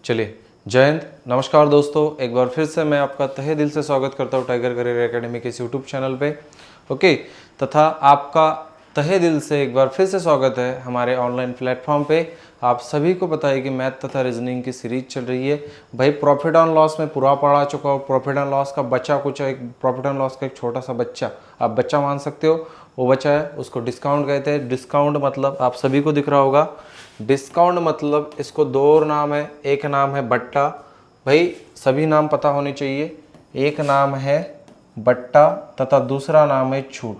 चलिए, जय हिंद, नमस्कार दोस्तों। एक बार फिर से मैं आपका तहे दिल से स्वागत करता हूँ टाइगर करियर एकेडमी के इस यूट्यूब चैनल पे। ओके, तथा आपका तहे दिल से एक बार फिर से स्वागत है हमारे ऑनलाइन प्लेटफॉर्म पे। आप सभी को पता है कि मैथ तथा रीजनिंग की सीरीज चल रही है। भाई प्रॉफिट एंड लॉस में पूरा पढ़ा चुका हूँ। प्रॉफिट एंड लॉस का बच्चा कुछ एक प्रॉफिट एंड लॉस का एक छोटा सा बच्चा, आप बच्चा मान सकते हो, वो बच्चा है, उसको डिस्काउंट कहते हैं। डिस्काउंट मतलब आप सभी को दिख रहा होगा, डिस्काउंट मतलब इसको दो और नाम है। एक नाम है बट्टा, भाई सभी नाम पता होने चाहिए। एक नाम है बट्टा तथा दूसरा नाम है छूट,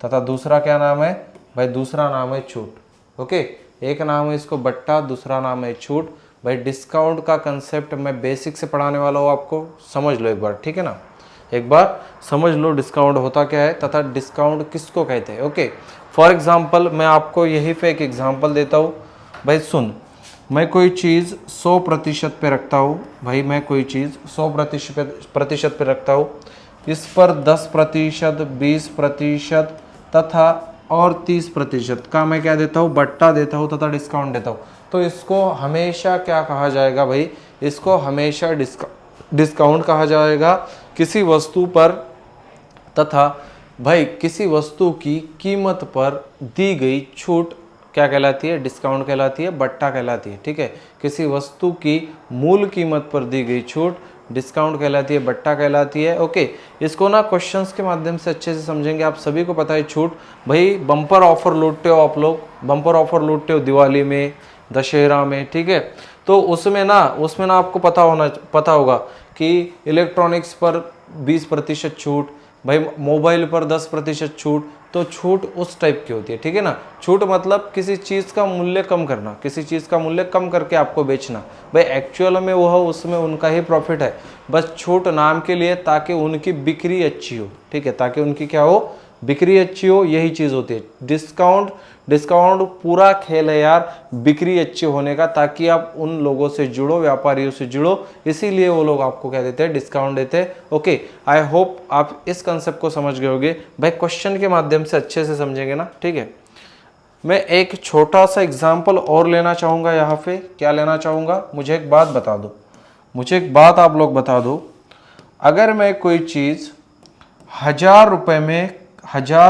तथा दूसरा क्या नाम है भाई? दूसरा नाम है छूट। ओके, एक नाम है इसको बट्टा, दूसरा नाम है छूट। भाई डिस्काउंट का कंसेप्ट मैं बेसिक से पढ़ाने वाला हूँ, आपको समझ लो एक बार, ठीक है ना। एक बार समझ लो डिस्काउंट होता क्या है तथा डिस्काउंट किसको कहते हैं। ओके, फॉर एग्जांपल मैं आपको यहीं पे एक एग्जांपल देता हूँ। भाई सुन, मैं कोई चीज़ 100% पे रखता हूँ। भाई मैं कोई चीज़ 100% पे रखता हूँ। इस पर 10%, 20% तथा और 30% का मैं क्या देता हूँ? बट्टा देता हूँ तथा डिस्काउंट देता हूँ। तो इसको हमेशा क्या कहा जाएगा भाई? इसको हमेशा डिस्काउंट कहा जाएगा किसी वस्तु पर तथा भाई किसी वस्तु की कीमत पर दी गई छूट क्या कहलाती है? डिस्काउंट कहलाती है, बट्टा कहलाती है। ठीक है, किसी वस्तु की मूल कीमत पर दी गई छूट डिस्काउंट कहलाती है, बट्टा कहलाती है। ओके, इसको ना क्वेश्चंस के माध्यम से अच्छे से समझेंगे। आप सभी को पता है छूट, भाई बम्पर ऑफर लूटते हो आप लोग, बम्पर ऑफर लूटते हो दिवाली में, दशहरा में, ठीक है। तो उसमें ना आपको पता होगा कि इलेक्ट्रॉनिक्स पर 20% छूट, भाई मोबाइल पर 10% छूट। तो छूट उस टाइप की होती है, ठीक है ना। छूट मतलब किसी चीज़ का मूल्य कम करना, किसी चीज़ का मूल्य कम करके आपको बेचना। भाई एक्चुअल में वो उसमें उनका ही प्रॉफिट है, बस छूट नाम के लिए, ताकि उनकी बिक्री अच्छी हो। ठीक है, ताकि उनकी क्या हो? बिक्री अच्छी हो, यही चीज़ होती है डिस्काउंट। डिस्काउंट पूरा खेल है यार बिक्री अच्छी होने का, ताकि आप उन लोगों से जुड़ो, व्यापारियों से जुड़ो, इसीलिए वो लोग आपको क्या देते हैं? डिस्काउंट देते हैं। ओके, आई होप आप इस कंसेप्ट को समझ गए होंगे। भाई क्वेश्चन के माध्यम से अच्छे से समझेंगे ना, ठीक है। मैं एक छोटा सा एग्जाम्पल और लेना चाहूँगा यहाँ पे। क्या लेना चाहूँगा? मुझे एक बात बता दो, मुझे एक बात आप लोग बता दो। अगर मैं कोई चीज़ 1000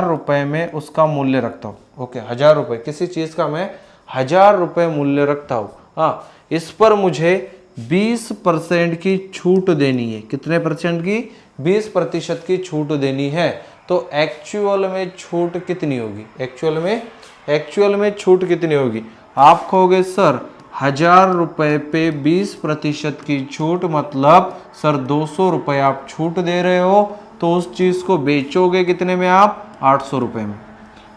रुपये में उसका मूल्य रखता हूँ। ओके, 1000 रुपये किसी चीज़ का मैं 1000 रुपये मूल्य रखता हूँ। हाँ, इस पर मुझे 20% की छूट देनी है। कितने परसेंट की? 20% की छूट देनी है। तो एक्चुअल में छूट कितनी होगी? एक्चुअल में छूट कितनी होगी? आप कहोगे सर 1000 रुपये पे 20% की छूट मतलब सर 200 रुपये आप छूट दे रहे हो। तो उस चीज़ को बेचोगे कितने में आप? 800 रुपये में।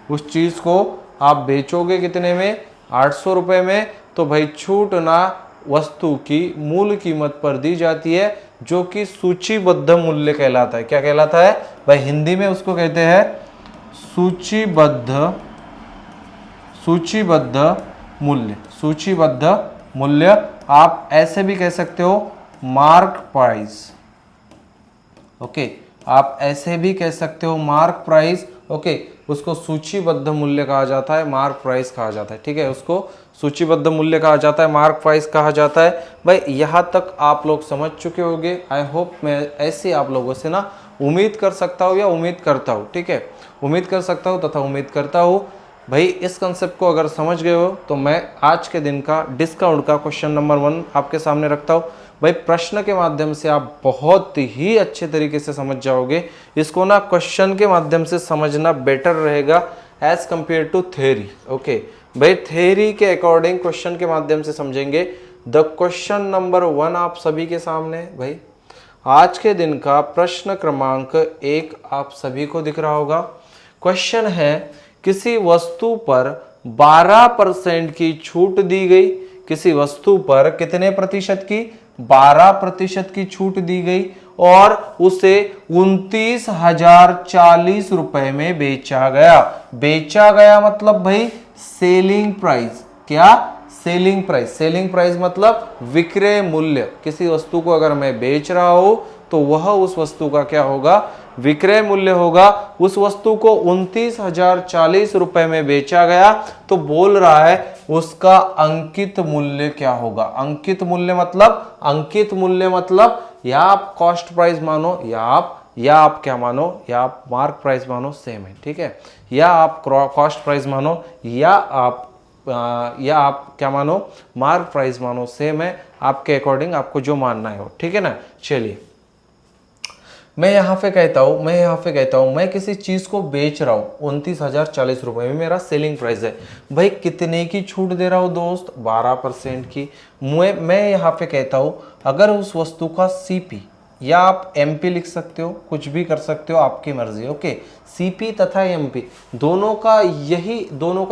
उस चीज़ को आप बेचोगे कितने में? 800 रुपये में। तो भाई छूट ना वस्तु की मूल कीमत पर दी जाती है, जो कि सूचीबद्ध मूल्य कहलाता है। क्या कहलाता है भाई? हिंदी में उसको कहते हैं सूचीबद्ध मूल्य। सूचीबद्ध मूल्य आप ऐसे भी कह सकते हो मार्क प्राइस। ओके, आप ऐसे भी कह सकते हो मार्क प्राइस। ओके, उसको सूचीबद्ध मूल्य कहा जाता है, मार्क प्राइस कहा जाता है। ठीक है, उसको सूचीबद्ध मूल्य कहा जाता है, मार्क प्राइस कहा जाता है। भाई यहाँ तक आप लोग समझ चुके होंगे। आई होप मैं ऐसे आप लोगों से ना उम्मीद कर सकता हूँ या उम्मीद करता हूँ, ठीक है, उम्मीद कर सकता हूँ तथा उम्मीद करता हूँ। भाई इस कंसेप्ट को अगर समझ गए हो तो मैं आज के दिन का डिस्काउंट का क्वेश्चन नंबर 1 आपके सामने रखता हूँ। भाई प्रश्न के माध्यम से आप बहुत ही अच्छे तरीके से समझ जाओगे। इसको ना क्वेश्चन के माध्यम से समझना बेटर रहेगा as compare to theory. Okay भाई, थ्योरी के अकॉर्डिंग क्वेश्चन के माध्यम से समझेंगे। द क्वेश्चन नंबर 1 आप सभी के सामने भाई आज के दिन का प्रश्न क्रमांक 1 आप सभी को दिख रहा होगा। क्वेश्चन है, किसी वस्तु पर 12% की छूट दी गई। किसी वस्तु पर कितने प्रतिशत की? 12% की छूट दी गई और उसे 29,040 रुपए में बेचा गया। बेचा गया मतलब भाई सेलिंग प्राइस। क्या? Selling price. सेलिंग प्राइस मतलब विक्रय मूल्य। किसी वस्तु को अगर मैं बेच रहा हूं तो वह उस वस्तु का क्या होगा? विक्रय मूल्य होगा, उस वस्तु को 29,040 रुपए में बेचा गया, तो बोल रहा है उसका अंकित मूल्य क्या होगा। अंकित मूल्य मतलब या आप कॉस्ट प्राइस मानो या आप क्या मानो, या आप मार्क प्राइस मानो, सेम है, ठीक है। या आप कॉस्ट प्राइस मानो या आप क्या मानो, मार्क प्राइस मानो, सेम है, आपके अकॉर्डिंग आपको जो मानना है वो, ठीक है ना। चलिए मैं यहाँ पे कहता हूँ मैं किसी चीज को बेच रहा हूँ 29,040 रुपए में, मेरा सेलिंग प्राइस है। भाई कितने की छूट दे रहा हूँ दोस्त, 12% की। मैं यहाँ पे कहता हूँ अगर उस वस्तु का सीपी, या आप एमपी लिख सकते हो, कुछ भी कर सकते हो, आपकी मर्जी, ओके। सीपी तथा एमपी दोनों का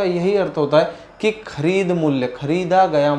यही अर्थ होता है कि खरीदा गया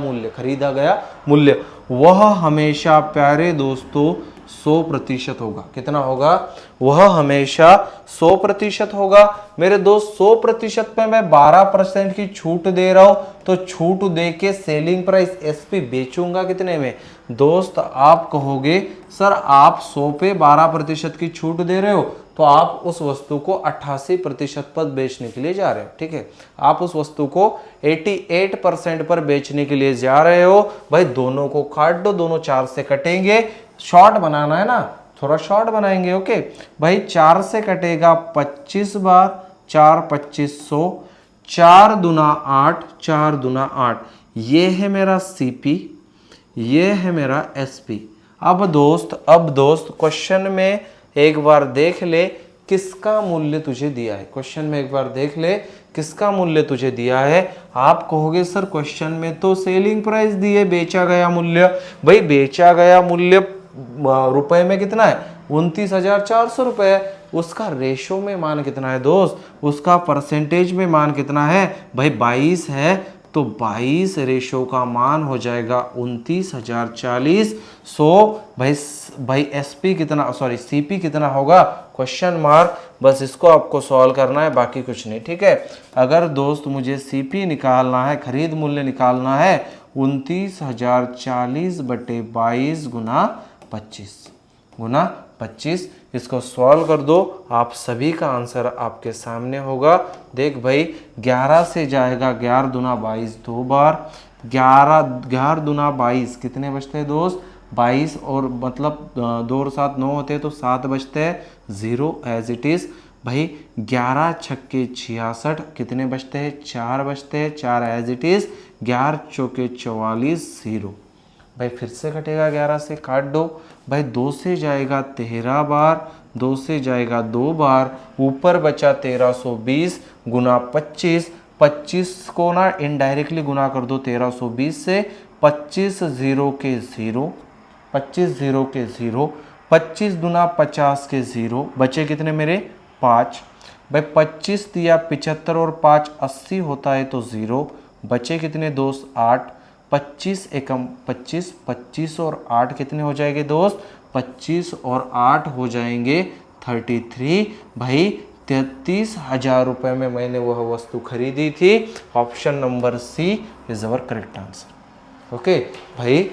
मूल्य वह हमेशा प्यारे दोस्तों 100% होगा। कितना होगा, वह हमेशा 100% होगा। मेरे दोस्त 100% पे मैं 12% की छूट दे रहा हूं, तो छूट दे के सेलिंग प्राइस एसपी बेचूंगा कितने में दोस्त। आप कहोगे सर आप 100 पे 12% की छूट दे रहे हो, तो आप उस वस्तु को 88% पर बेचने के लिए जा रहे हो, ठीक है। आप उस वस्तु को 88% पर बेचने के लिए जा रहे हो। भाई दोनों को काट दो, दोनों 4 से कटेंगे, शॉर्ट बनाना है ना, थोड़ा शॉर्ट बनाएंगे, ओके। भाई 4 से कटेगा 25 बार, 4 2500, 4 दूना 8, 4 दूना 8, ये है मेरा सीपी, ये है मेरा एसपी। अब दोस्त क्वेश्चन में एक बार देख ले किसका मूल्य तुझे दिया है, क्वेश्चन में एक बार देख ले किसका मूल्य तुझे दिया है। आप कहोगे सर क्वेश्चन में तो सेलिंग प्राइस दी है, बेचा गया मूल्य। भाई बेचा गया मूल्य रुपए में कितना है, 29,400 रुपए है। उसका रेशो में मान कितना है दोस्त, उसका परसेंटेज में मान कितना है, भाई 22 है, तो 22 रेशो का मान हो जाएगा 29,040। भाई एसपी कितना, सॉरी सीपी कितना होगा, क्वेश्चन मार्क। बस इसको आपको सॉल्व करना है, बाकी कुछ नहीं, ठीक है। अगर दोस्त मुझे सीपी निकालना है, खरीद मूल्य निकालना है, 29,040 बटे 22 गुना 25, इसको सॉल्व कर दो, आप सभी का आंसर आपके सामने होगा। देख भाई 11 से जाएगा, 11 दूना 22 दो बार, 11 दूना 22 कितने बचते हैं दोस्त, 22, और मतलब 2 और 7 9 होते हैं, तो 7 बचते हैं, 0 एज इट इज। भाई 11 छक्के 66 कितने बचते हैं, 4 बचते हैं, 4 एज इट इज, 11 चौके 44, 0। भाई फिर से कटेगा, 11 से काट दो। भाई 2 से जाएगा 13 बार, 2 से जाएगा 2 बार, ऊपर बचा 1320 गुना 25, 25 को ना इनडायरेक्टली गुना कर दो 1320 से, 25 0 के 0, 25 0 के 0, 25 दुना 50 के 0, बचे कितने मेरे 5। भाई 25 दिया 75 और 5 80 होता है, तो 0, बचे कितने दोस्त 8, 25 एकम 25, 25 और 8 कितने हो जाएंगे दोस्त, 25 और 8 हो जाएंगे 33। भाई 33,000 रुपये में मैंने वह वस्तु खरीदी थी। Option number C is our correct answer, okay. भाई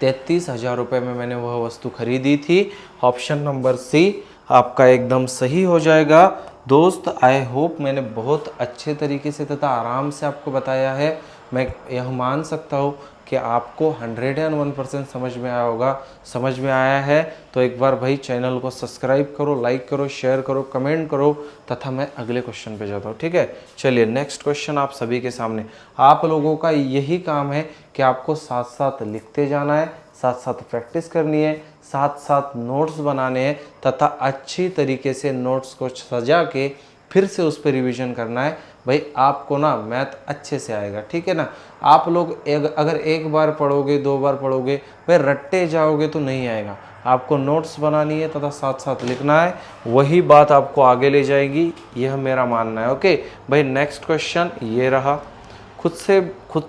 33,000 रुपये में मैंने वह वस्तु खरीदी थी, ऑप्शन नंबर सी आपका एकदम सही हो जाएगा। दोस्त आई होप मैंने बहुत अच्छे तरीके से तथा आराम से आपको बताया है। मैं यह मान सकता हूँ कि आपको 101% समझ में आया है। तो एक बार भाई चैनल को सब्सक्राइब करो, लाइक करो, शेयर करो, कमेंट करो, तथा मैं अगले क्वेश्चन पे जाता हूँ, ठीक है। चलिए नेक्स्ट क्वेश्चन आप सभी के सामने। आप लोगों का यही काम है कि आपको साथ साथ लिखते जाना है, साथ साथ प्रैक्टिस करनी है, साथ साथ नोट्स बनाने हैं, तथा अच्छी तरीके से नोट्स को सजा के फिर से उस पर रिवीजन करना है। भाई आपको ना मैथ अच्छे से आएगा, ठीक है ना। आप लोग अगर एक बार पढ़ोगे, 2 बार पढ़ोगे, भाई रट्टे जाओगे तो नहीं आएगा। आपको नोट्स बनानी है तथा साथ साथ लिखना है, वही बात आपको आगे ले जाएगी, यह मेरा मानना है, ओके। भाई नेक्स्ट क्वेश्चन ये रहा, खुद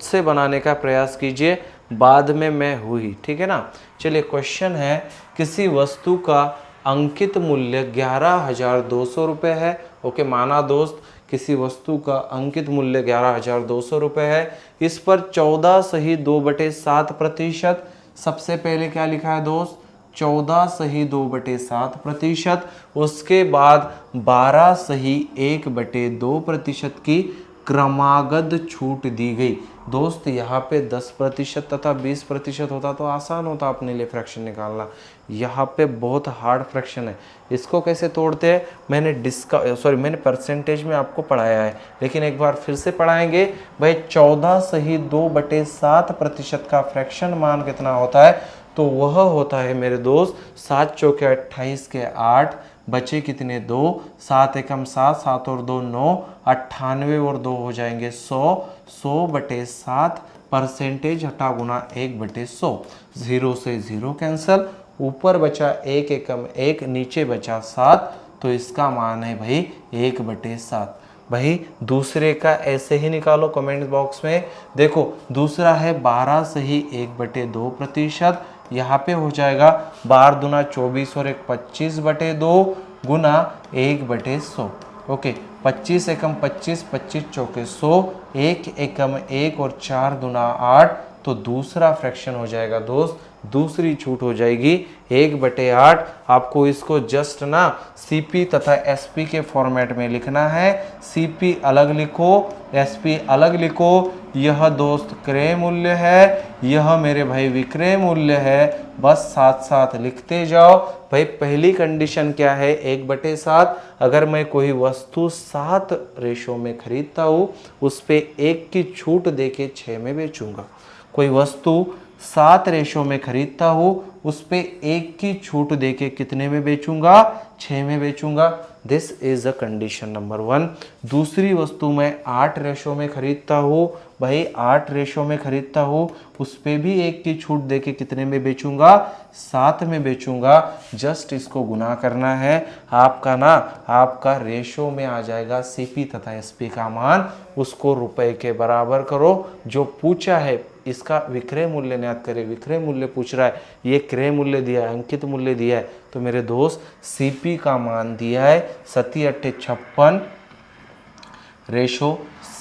से बनाने का प्रयास कीजिए, बाद में मैं हुई, ठीक है ना। चलिए क्वेश्चन है, किसी वस्तु का अंकित मूल्य 11,200 रुपये है, ओके। माना दोस्त किसी वस्तु का अंकित मूल्य 11,200 रुपये है, इस पर 14 सही 2/7%। सबसे पहले क्या लिखा है दोस्त, 14.2/7%, उसके बाद 12.1/2% की क्रमागत छूट दी गई। दोस्त यहाँ पे 10% तथा 20% होता तो आसान होता अपने लिए फ्रैक्शन निकालना, यहाँ पे बहुत हार्ड फ्रैक्शन है। इसको कैसे तोड़ते हैं मैंने परसेंटेज में आपको पढ़ाया है, लेकिन एक बार फिर से पढ़ाएंगे भाई। 14.2/7% का फ्रैक्शन मान कितना होता है, तो वह होता है मेरे दोस्त 7 चौके 28 के 8, बचे कितने 2, 7 एकम 7, 7 और 2 9, 98 और 2 हो जाएंगे 100, 100/7 परसेंटेज हटा गुना 1/100, 0 से 0 कैंसल, ऊपर बचा 1 एकम 1, नीचे बचा 7, तो इसका मान है भाई 1/7। भाई दूसरे का ऐसे ही निकालो कमेंट बॉक्स में। देखो दूसरा है 12.1/2%, यहाँ पे हो जाएगा 12 दूना 24 और 1 25/2 गुना 1/100। ओके, 25 एकम 25, 25 चौके 100, 1 एकम 1 और 4 दूना 8, तो दूसरा फ्रैक्शन हो जाएगा दोस्त, दूसरी छूट हो जाएगी 1/8। आपको इसको जस्ट ना सीपी तथा एसपी के फॉर्मेट में लिखना है। सीपी अलग लिखो, एसपी अलग लिखो। यह दोस्त क्रय मूल्य है, यह मेरे भाई विक्रय मूल्य है, बस साथ साथ लिखते जाओ। भाई पहली कंडीशन क्या है, 1/7। अगर मैं कोई वस्तु 7 रेशो में खरीदता हूँ, उस पे 1 की छूट देके 6 में बेचूंगा। कोई वस्तु 7 रेशो में खरीदता हूँ, उस पे 1 की छूट देके कितने में बेचूंगा, 6 में बेचूंगा। This is a condition number 1। दूसरी वस्तु मैं 8 रेशो में खरीदता हूँ, भाई 8 रेशो में खरीदता हूँ, उस पे भी 1 की छूट देके कितने में बेचूंगा, 7 में बेचूंगा। जस्ट इसको गुना करना है, आपका रेशो में आ जाएगा सीपी तथा एसपी का मान, उसको रुपए के बराबर करो। जो पूछा है इसका विक्रय मूल्य ज्ञात करें, विक्रय मूल्य पूछ रहा है, ये क्रय मूल्य दिया है, अंकित मूल्य दिया है, तो मेरे दोस्त सीपी का मान दिया है 7×8 = 56 रेशो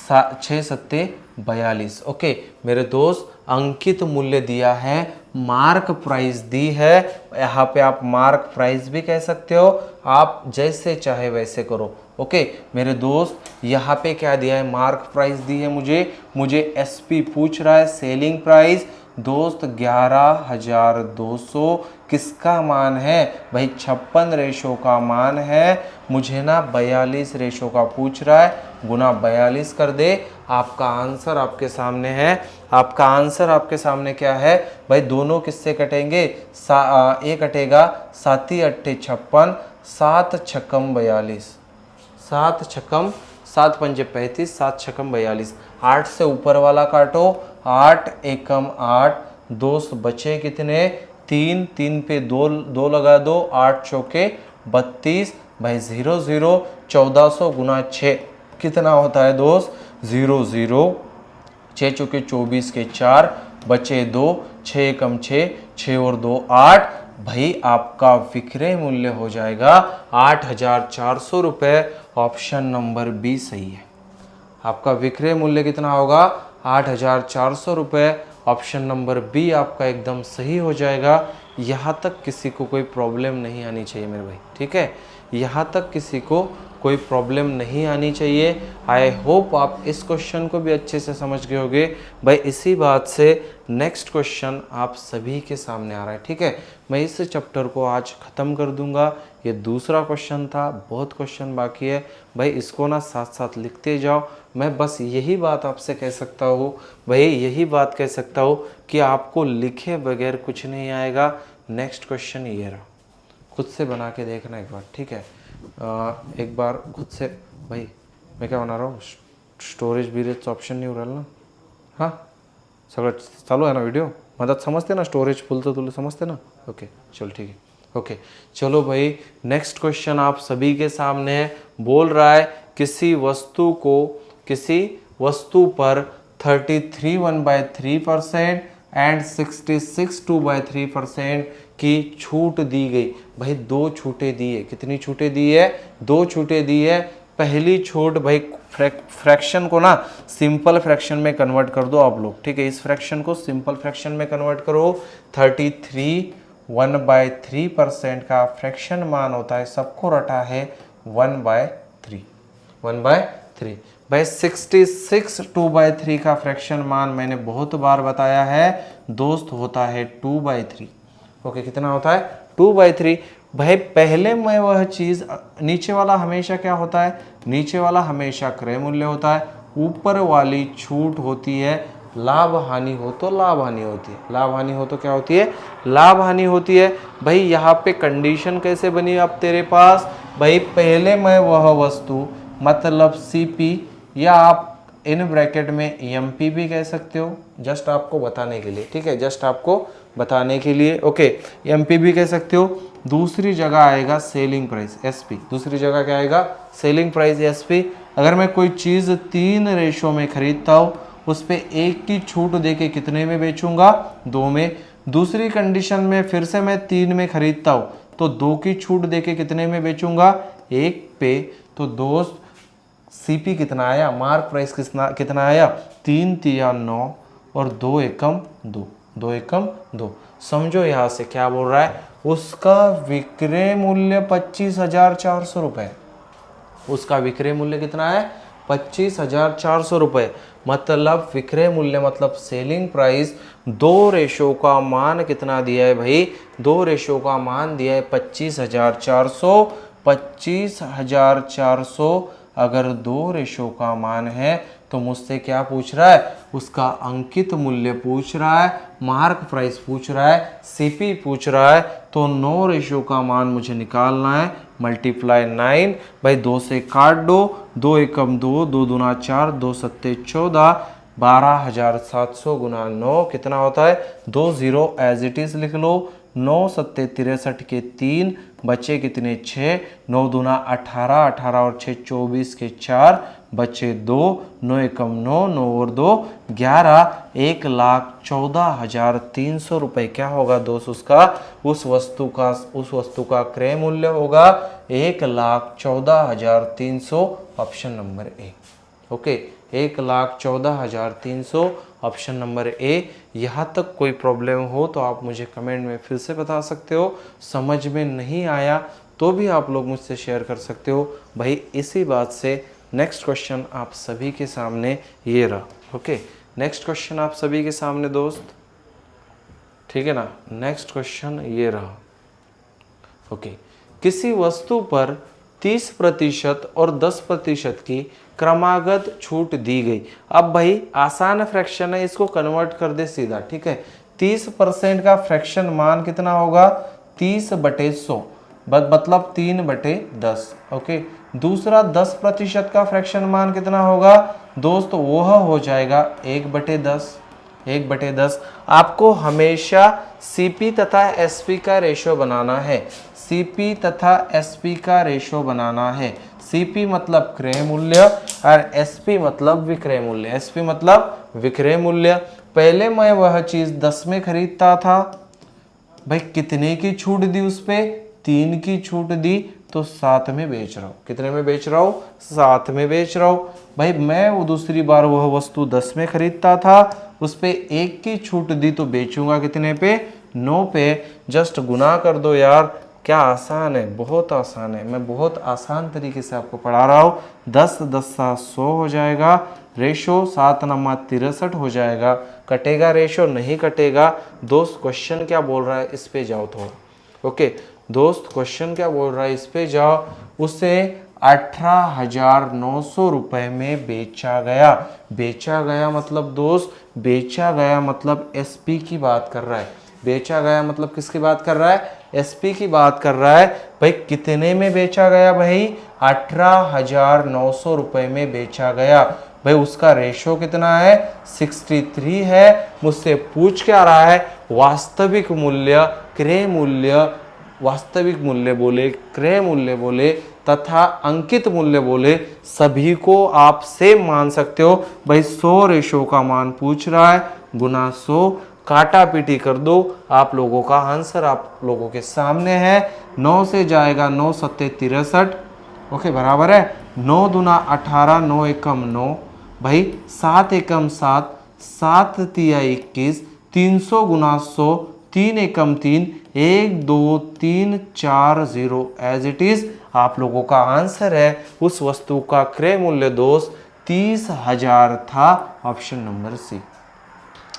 6×7 = 42। मेरे दोस्त अंकित मूल्य दिया है, मार्क प्राइस दी है, यहाँ पे आप मार्क प्राइस भी कह सकते हो, आप जैसे चाहे वैसे करो। ओके मेरे दोस्त, यहाँ पे क्या दिया है, मार्क प्राइस दी है मुझे एसपी पूछ रहा है, सेलिंग प्राइस दोस्त 11,200। किसका मान है भाई, 56 रेशो का मान है, मुझे ना 42 रेशो का पूछ रहा है, गुना 42 कर दे। आपका आंसर आपके सामने है। आपका आंसर आपके सामने क्या है भाई, दोनों किससे कटेंगे, ये कटेगा 7×8 = 56, 7 छक्कम 42, 7 छक्कम 7 पंजे 35, 7 छक्कम 42। 8 से ऊपर वाला काटो, 8 एकम 8, दोस्त बचे कितने 3, 3 पे 2 लगा दो, 8 चौके 32, भाई 0 0, 1400 गुना 6 कितना होता है दोस्त, 0 0, 6 चौके 24 के 4, बचे 2, 6 एकम 6, 6 और 2 8, भाई आपका विक्रय मूल्य हो जाएगा 8,400 रुपये। ऑप्शन नंबर बी सही है। आपका विक्रय मूल्य कितना होगा, 8,400 रुपये। ऑप्शन नंबर बी आपका एकदम सही हो जाएगा। यहाँ तक किसी को कोई प्रॉब्लम नहीं आनी चाहिए मेरे भाई, ठीक है, यहाँ तक किसी को कोई प्रॉब्लम नहीं आनी चाहिए। आई होप आप इस क्वेश्चन को भी अच्छे से समझ गए होंगे भाई। इसी बात से नेक्स्ट क्वेश्चन आप सभी के सामने आ रहा है, ठीक है। मैं इस चैप्टर को आज ख़त्म कर दूंगा। ये दूसरा क्वेश्चन था, बहुत क्वेश्चन बाकी है भाई, इसको ना साथ साथ लिखते जाओ। मैं बस यही बात आपसे कह सकता हूँ भाई, यही बात कह सकता हूँ कि आपको लिखे बगैर कुछ नहीं आएगा। नेक्स्ट क्वेश्चन ये रहा, खुद से बना के देखना एक बार, ठीक है। एक बार खुद से, भाई मैं क्या बना रहा हूँ, स्टोरेज बिरेज ऑप्शन नहीं हो रहा ना, हाँ सगळं चालू आहे ना व्हिडिओ, मदत समजते ना, स्टोरेज फुलतं तुला समजते ना, ओके चल ठीक है। ओके चलो भाई, नेक्स्ट क्वेश्चन आप सभी के सामने है। बोल रहा है किसी वस्तु पर 33 1/3% एंड 66 2/3% की छूट दी गई। भाई 2 छूटें दी है, कितनी छूटें दी है, 2 छूटें दी है। पहली छूट भाई, फ्रैक्शन को ना सिंपल फ्रैक्शन में कन्वर्ट कर दो आप लोग, ठीक है। इस फ्रैक्शन को सिंपल फ्रैक्शन में कन्वर्ट करो, 33 1/3% का फ्रैक्शन मान होता है, सबको रटा है 1/3। 1/3 भाई 66 2/3 का फ्रैक्शन मान मैंने बहुत बार बताया है दोस्त, होता है 2/3। ओके, कितना होता है 2/3। भाई पहले मैं वह चीज़, नीचे वाला हमेशा क्या होता है, नीचे वाला हमेशा क्रय मूल्य होता है, ऊपर वाली छूट होती है लाभ हानि हो तो लाभ हानि होती है, लाभ हानि हो तो क्या होती है, लाभ हानि होती है। भाई यहाँ पे कंडीशन कैसे बनी अब तेरे पास, भाई पहले मैं वह वस्तु मतलब सीपी या आप इन ब्रैकेट में एमपी भी कह सकते हो, जस्ट आपको बताने के लिए, ठीक है, जस्ट आपको बताने के लिए। ओके, एमपी भी कह सकते हो। दूसरी जगह आएगा सेलिंग प्राइस एसपी, दूसरी जगह क्या आएगा, सेलिंग प्राइस एसपी। अगर मैं कोई चीज़ 3 रेशो में खरीदता हूँ, उस पर 1 की छूट देके कितने में बेचूंगा, 2 में। दूसरी कंडीशन में फिर से मैं 3 में खरीदता हूँ तो 2 की छूट देके कितने में बेचूंगा, 1 पे। तो दोस्त सीपी कितना आया, मार्क प्राइस कितना आया, 3 तिया 9 और 2 एकम 2, 2 एकम 2। समझो यहाँ से क्या बोल रहा है, उसका विक्रय मूल्य 25,400 रुपये। उसका विक्रय मूल्य कितना है, 25,400 रुपये। मतलब विक्रय मूल्य मतलब सेलिंग प्राइस 2 रेशो का मान कितना दिया है भाई, 2 रेशो का मान दिया है 25,400। 25,400 अगर 2 रेशो का मान है तो मुझसे क्या पूछ रहा है, उसका अंकित मूल्य पूछ रहा है, मार्क प्राइस पूछ रहा है, सीपी पूछ रहा है। तो 9 रेशो का मान मुझे निकालना है, मल्टीप्लाई 9। भाई 2 से काट दो, 2 एकम 2, 2 दूना 4, 2 सत्ते 14, 12,700 गुना 9 कितना होता है, 2 0 एज इट इज लिख लो। 9 सत्ते 63 के 3 बचे कितने, 6, 9 दूना 18, 18 और 6 24 के 4 बचे 2, 9 एकम 9, 9 और 2 11, 1,14,300 रुपये क्या होगा दोस्त, उसका उस वस्तु का क्रय मूल्य होगा 1,14,300, option number A. Okay, 1,14,300 option number A. यहाँ तक कोई प्रॉब्लम हो तो आप मुझे कमेंट में फिर से बता सकते हो, समझ में नहीं आया तो भी आप लोग मुझसे शेयर कर सकते हो। भाई इसी बात से नेक्स्ट क्वेश्चन आप सभी के सामने ये रहा। ओके, नेक्स्ट क्वेश्चन आप सभी के सामने दोस्त, ठीक है ना, नेक्स्ट क्वेश्चन ये रहा। ओके, किसी वस्तु पर 30% और 10% की क्रमागत छूट दी गई। अब भाई आसान फ्रैक्शन है, इसको कन्वर्ट कर दे सीधा, ठीक है। 30% का फ्रैक्शन मान कितना होगा, 30/100 मतलब 3/10। ओके, दूसरा 10% का फ्रैक्शन मान कितना होगा दोस्त, वह हो जाएगा 1/10। 1/10 आपको हमेशा सीपी तथा एसपी का रेशो बनाना है, सीपी तथा एसपी का रेशो बनाना है। सीपी मतलब क्रय मूल्य और एसपी मतलब विक्रय मूल्य, एसपी मतलब विक्रय मूल्य। पहले मैं वह चीज़ 10 में खरीदता था, भाई कितने की छूट दी उस पे, 3 की छूट दी, तो 7 में बेच रहा हूँ। कितने में बेच रहा हूँ, 7 में बेच रहा हूँ। भाई मैं वो दूसरी बार वह वस्तु 10 में खरीदता था, उस पे 1 की छूट दी तो बेचूंगा कितने पे, 9 पे। जस्ट गुना कर दो यार, क्या आसान है, बहुत आसान है। मैं बहुत आसान तरीके से आपको पढ़ा रहा हूँ। 10 10 100 हो जाएगा, रेशो 7 9 63 हो जाएगा। कटेगा रेशो, नहीं कटेगा। दोस्त क्वेश्चन क्या बोल रहा है इस पे जाओ थोड़ा। ओके दोस्त, क्वेश्चन क्या बोल रहा है इस पे जाओ। उसे 18,900 रुपये में बेचा गया। बेचा गया मतलब दोस्त, बेचा गया मतलब एसपी की बात कर रहा है। बेचा गया मतलब किसकी बात कर रहा है, एसपी की बात कर रहा है। भाई कितने में बेचा गया भाई, 18,900 रुपये में बेचा गया। भाई उसका रेशो कितना है, 63 है। मुझसे पूछ क्या रहा है, वास्तविक मूल्य, क्रय मूल्य, वास्तविक मूल्य बोले, क्रय मूल्य बोले तथा अंकित मूल्य बोले, सभी को आप सेम मान सकते हो। भाई 100 रेशो का मान पूछ रहा है, गुना 100, काटा पीटी कर दो। आप लोगों का आंसर आप लोगों के सामने है। 9 से जाएगा 9 सत्ते 63, ओके बराबर है। 9 दूना 18, 9 एकम 9, भाई 7 एकम 7, 7 तिया 21, 300 गुना 100, 3 एकम 3, 1 2 3 4 0 एज इट इज। आप लोगों का आंसर है उस वस्तु का क्रय मूल्य दोस्त 30,000 था, ऑप्शन नंबर सी।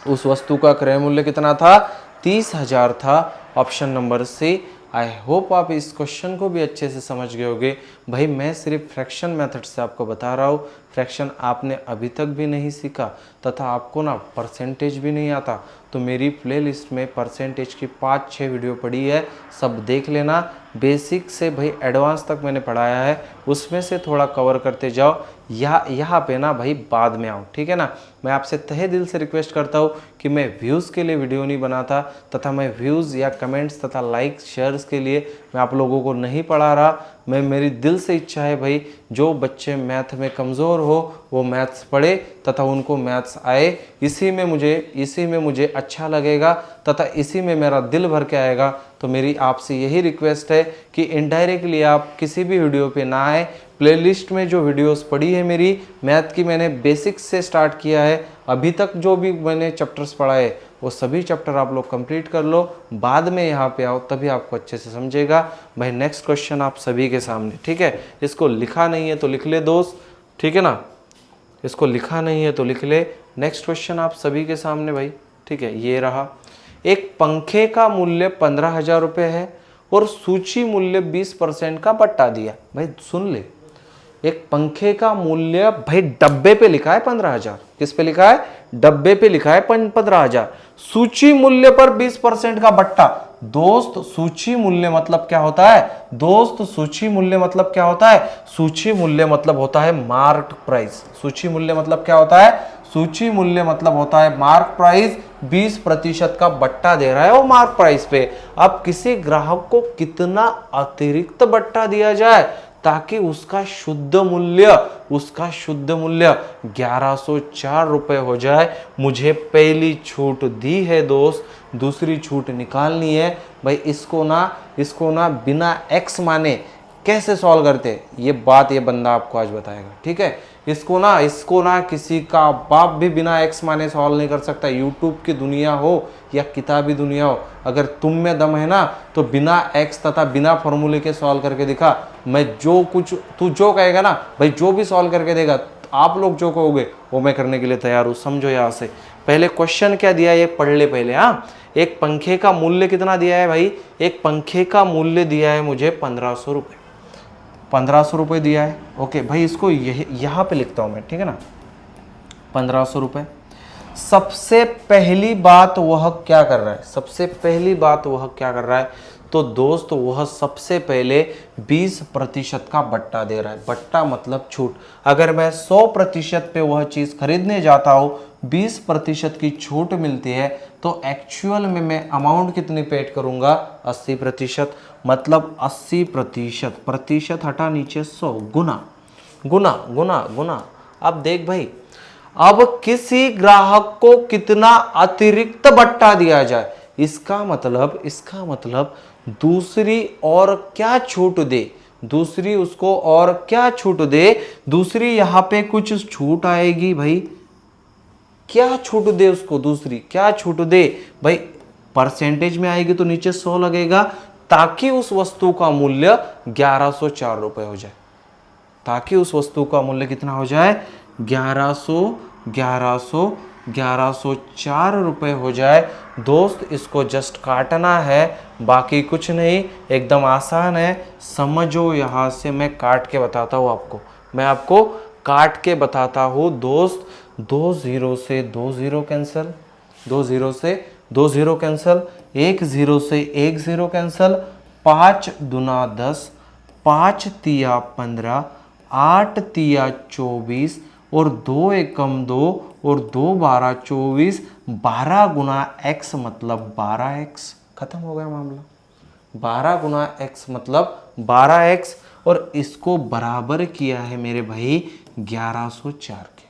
उस वस्तु का क्रय मूल्य कितना था? 30,000 था, option number C. I hope आप इस क्वेश्चन को भी अच्छे से समझ गए होंगे। भाई मैं सिर्फ फ्रैक्शन मेथड से आपको बता रहा हूँ, फ्रैक्शन आपने अभी तक भी नहीं सीखा तथा आपको ना परसेंटेज भी नहीं आता, तो मेरी प्लेलिस्ट में परसेंटेज की 5-6 वीडियो पड़ी है, सब देख लेना। बेसिक से भाई एडवांस तक मैंने पढ़ाया है, उसमें से थोड़ा कवर करते जाओ। यहाँ पे ना भाई बाद में आओ, ठीक है ना। मैं आपसे तहे दिल से रिक्वेस्ट करता हूँ कि मैं व्यूज़ के लिए वीडियो नहीं बनाता, तथा मैं व्यूज़ या कमेंट्स तथा लाइक शेयर्स के लिए मैं आप लोगों को नहीं पढ़ा रहा। मैं मेरी दिल से इच्छा है भाई, जो बच्चे मैथ में कमज़ोर हो वो मैथ्स पढ़े तथा उनको मैथ्स आए, इसी में मुझे अच्छा लगेगा तथा इसी में मेरा दिल भर के आएगा। तो मेरी आपसे यही रिक्वेस्ट है कि इनडायरेक्टली आप किसी भी वीडियो पे ना आए। प्लेलिस्ट में जो वीडियोस पड़ी है मेरी मैथ की, मैंने बेसिक्स से स्टार्ट किया है, अभी तक जो भी मैंने चैप्टर्स पढ़ा है वो सभी चैप्टर आप लोग कंप्लीट कर लो, बाद में यहाँ पे आओ तभी आपको अच्छे से समझेगा। भाई नेक्स्ट क्वेश्चन आप सभी के सामने, ठीक है। इसको लिखा नहीं है तो लिख ले दोस्त, ठीक है ना, इसको लिखा नहीं है तो लिख ले। नेक्स्ट क्वेश्चन आप सभी के सामने भाई, ठीक है। ये रहा, एक पंखे का मूल्य 15,000 रुपये है और सूची मूल्य 20% का बट्टा दिया। भाई सुन ले, एक पंखे का मूल्य भाई डब्बे पे लिखा है 15,000, किस पे लिखा है? डब्बे पे लिखा है 15,000, सूची मूल्य पर 20% का बट्टा। दोस्त सूची मूल्य मतलब क्या होता है? दोस्त सूची मूल्य मतलब क्या होता है? सूची मूल्य मतलब होता है मार्क प्राइस। सूची मूल्य मतलब क्या होता है? सूची मूल्य मतलब होता है मार्क प्राइस। 20% का बट्टा दे रहा है वो मार्क प्राइस पे। अब किसी ग्राहक को कितना अतिरिक्त बट्टा दिया जाए ताकि उसका शुद्ध मूल्य 1104 रुपए हो जाए। मुझे पहली छूट दी है दोस्त, दूसरी छूट निकालनी है। भाई इसको ना बिना एक्स माने कैसे सॉल्व करते, ये बंदा आपको आज बताएगा, ठीक है। इसको ना किसी का बाप भी बिना एक्स माने सॉल्व नहीं कर सकता। यूट्यूब की दुनिया हो या किताबी दुनिया हो, अगर तुम में दम है ना तो बिना एक्स तथा बिना फॉर्मूले के सॉल्व करके दिखा। मैं जो कुछ तू जो कहेगा ना भाई, जो भी सॉल्व करके देगा, आप लोग जो कहोगे वो मैं करने के लिए तैयार हूँ। समझो यहाँ से, पहले क्वेश्चन क्या दिया है ये पढ़ ले पहले। हाँ, एक पंखे का मूल्य कितना दिया है भाई? एक पंखे का मूल्य दिया है मुझे 1500 रुपये, 1500 रुपये दिया है। ओके भाई, इसको यहाँ पे लिखता हूँ मैं, ठीक है ना, 1500 रुपये। सबसे पहली बात वह क्या कर रहा है? सबसे पहली बात वह क्या कर रहा है? तो दोस्त वह सबसे पहले 20% का बट्टा दे रहा है। बट्टा मतलब छूट। अगर मैं 100% पे वह चीज़ खरीदने जाता हूँ, 20% की छूट मिलती है, तो एक्चुअल में मैं अमाउंट कितनी पेड करूँगा? 80%। मतलब 80%, प्रतिशत हटा नीचे 100, गुना गुना गुना गुना। अब देख भाई, अब किसी ग्राहक को कितना अतिरिक्त बट्टा दिया जाए, इसका मतलब दूसरी और क्या छूट दे, दूसरी उसको और क्या छूट दे, दूसरी यहां पे कुछ छूट आएगी भाई। क्या छूट दे उसको? दूसरी क्या छूट दे भाई? परसेंटेज में आएगी तो नीचे 100 लगेगा, ताकि उस वस्तु का मूल्य 1104 रुपए हो जाए। ताकि उस वस्तु का मूल्य कितना हो जाए? 1104 रुपए हो जाए। दोस्त इसको जस्ट काटना है, बाकी कुछ नहीं, एकदम आसान है। समझो, यहाँ से मैं काट के बताता हूँ आपको, मैं आपको काट के बताता हूँ दोस्त। 2 0 से 2 0 कैंसिल, 2 0 से 2 0 कैंसिल, 1 0 से 1 0 कैंसिल, 5 दूना 10, 5 तिया 15, 8 तिया 24 और 2 एकम 2 और 2 12 24। 12 गुना x मतलब 12x। खत्म हो गया मामला। 12 गुना x मतलब 12x, और इसको बराबर किया है मेरे भाई 1104 के।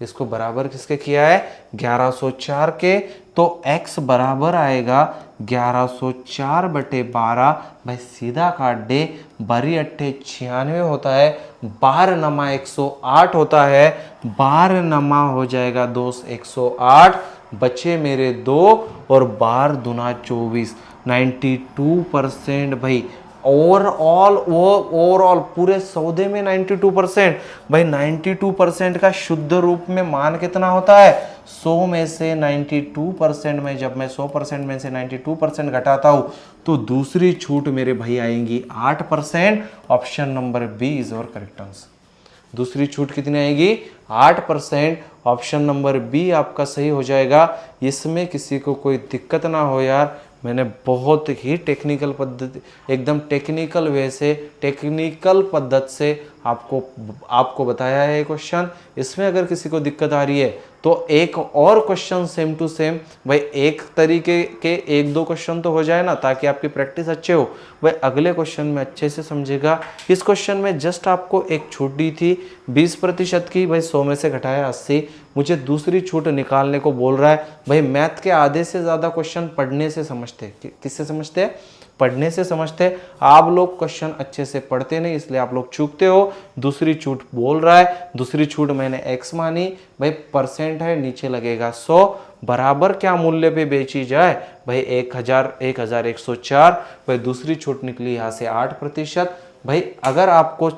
इसको बराबर किसके किया है? 1104 के। तो x बराबर आएगा 1104 बटे 12। भाई सीधा काट दे, 12 अट्ठे 96 होता है, 12 नमा 108 होता है, 12 नमा हो जाएगा दोस्त 108। बचे मेरे 2 और बार दूना 24, 92% भाई। ओवरऑल पूरे सौदे में 92%। भाई 92% का शुद्ध रूप में मान कितना होता है? 100 में से 92% में जब मैं 100% में से 92% घटाता हूं तो दूसरी छूट मेरे भाई आएंगी 8%। ऑप्शन नंबर बी इज और करेक्ट आंसर। दूसरी छूट कितनी आएगी? 8%। ऑप्शन नंबर बी आपका सही हो जाएगा। इसमें किसी को कोई दिक्कत ना हो यार, मैंने बहुत ही टेक्निकल पद्धति, एकदम टेक्निकल वे से, टेक्निकल पद्धति से आपको बताया है क्वेश्चन। इसमें अगर किसी को दिक्कत आ रही है तो एक और क्वेश्चन सेम टू सेम, भाई एक तरीके के 1-2 क्वेश्चन तो हो जाए ना, ताकि आपकी प्रैक्टिस अच्छे हो। भाई अगले क्वेश्चन में अच्छे से समझेगा। इस क्वेश्चन में जस्ट आपको एक छूट दी थी 20% की, भाई 100 में से घटाया 80, मुझे दूसरी छूट निकालने को बोल रहा है। भाई मैथ के आधे से ज़्यादा क्वेश्चन पढ़ने से समझते, किससे समझते हैं? पढ़ने से समझते। आप लोग क्वेश्चन अच्छे से पढ़ते नहीं, इसलिए आप लोग चूकते हो। दूसरी छूट बोल रहा है, दूसरी छूट मैंने x मानी, भाई परसेंट है, नीचे लगेगा 100, बराबर क्या मूल्य पे बेची जाए? भाई 1104। भाई दूसरी छूट निकली यहाँ से 8%। भाई अगर आपको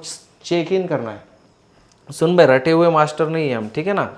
चेक इन करना है, सुन भाई रटे हुए मास्टर नहीं है हम, ठीक है ना,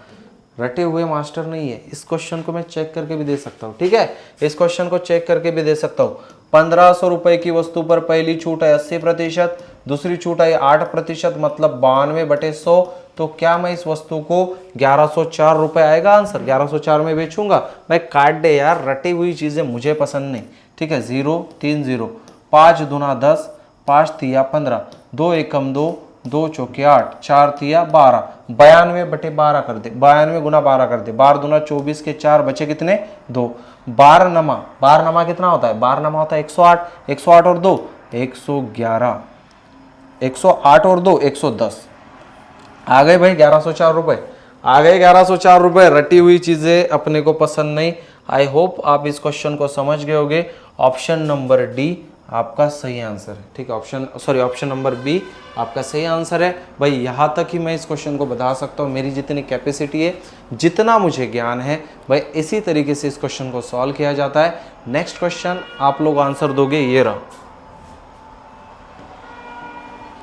रटे हुए मास्टर नहीं है। इस क्वेश्चन को मैं चेक करके भी दे सकता हूँ, ठीक है, इस क्वेश्चन को चेक करके भी दे सकता हूँ। 1500 रुपए की वस्तु पर पहली छूट है 80%, दूसरी छूट है 8%, मतलब 92/100। तो क्या मैं इस वस्तु को 1104 रुपए आएगा आंसर? 1104 में बेचूंगा? भाई काट दे यार, रटी हुई चीजें मुझे पसंद नहीं, ठीक है। 0 3 0, 5 दूना 10, 5 तिया 15, 2 एकम 2, 2 चौके 8, 4 तिया 12, 92/12 कर दे, 92 गुना 12 कर दे, 12 दूना 24 के 4 बचे कितने? 2। 12 नमा कितना होता है? 12 नमा होता है 108, 108 और 2 111, 108 और 2 110। आ गए भाई 1104 रुपए, आ गए 1104 रुपए। रटी हुई चीजें अपने को पसंद नहीं। आई होप आप इस क्वेश्चन को समझ गए होंगे। ऑप्शन नंबर डी आपका सही आंसर है, ठीक है। ऑप्शन नंबर बी आपका सही आंसर है। भाई यहाँ तक ही मैं इस क्वेश्चन को बता सकता हूँ, मेरी जितनी कैपेसिटी है, जितना मुझे ज्ञान है, भाई इसी तरीके से इस क्वेश्चन को सॉल्व किया जाता है। नेक्स्ट क्वेश्चन आप लोग आंसर दोगे, ये रहा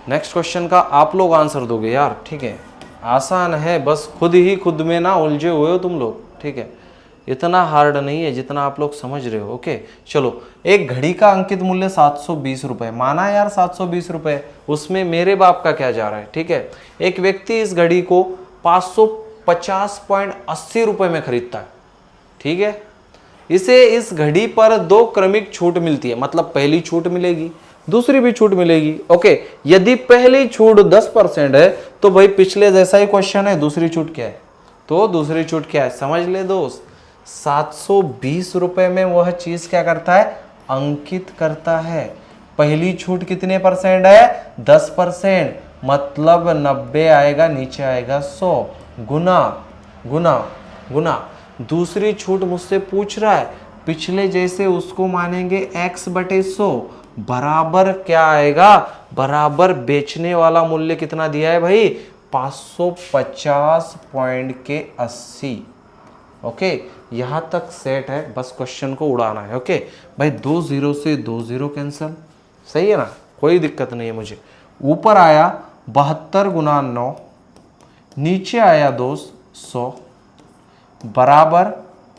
नेक्स्ट क्वेश्चन का आप लोग आंसर दोगे यार, ठीक है, आसान है, बस खुद में ना उलझे हुए हो तुम लोग, ठीक है, इतना हार्ड नहीं है जितना आप लोग समझ रहे हो। ओके चलो, एक घड़ी का अंकित मूल्य 720 रुपए, माना यार 720 रुपए, उसमें मेरे बाप का क्या जा रहा है, ठीक है। एक व्यक्ति इस घड़ी को 550.80 रुपए में खरीदता है, ठीक है। इसे इस घड़ी पर 2 क्रमिक छूट मिलती है, मतलब पहली छूट मिलेगी, दूसरी भी छूट मिलेगी। ओके, यदि पहली छूट 10% है तो भाई पिछले जैसा ही क्वेश्चन है, दूसरी छूट क्या है? तो दूसरी छूट क्या है समझ ले दोस्त। 720 रुपए में वह चीज क्या करता है? अंकित करता है। पहली छूट कितने परसेंट है? 10%, मतलब 90 आएगा, नीचे आएगा 100, गुना गुना गुना। दूसरी छूट मुझसे पूछ रहा है, पिछले जैसे उसको मानेंगे x/100, बराबर क्या आएगा? बराबर बेचने वाला मूल्य कितना दिया है भाई? 550.80। ओके, यहां तक सेट है, बस क्वेश्चन को उड़ाना है। ओके भाई, 2 0 से 2 0 कैंसिल, सही है ना, कोई दिक्कत नहीं है मुझे। ऊपर आया 72 गुना 9, नीचे आया दोस्त 100, बराबर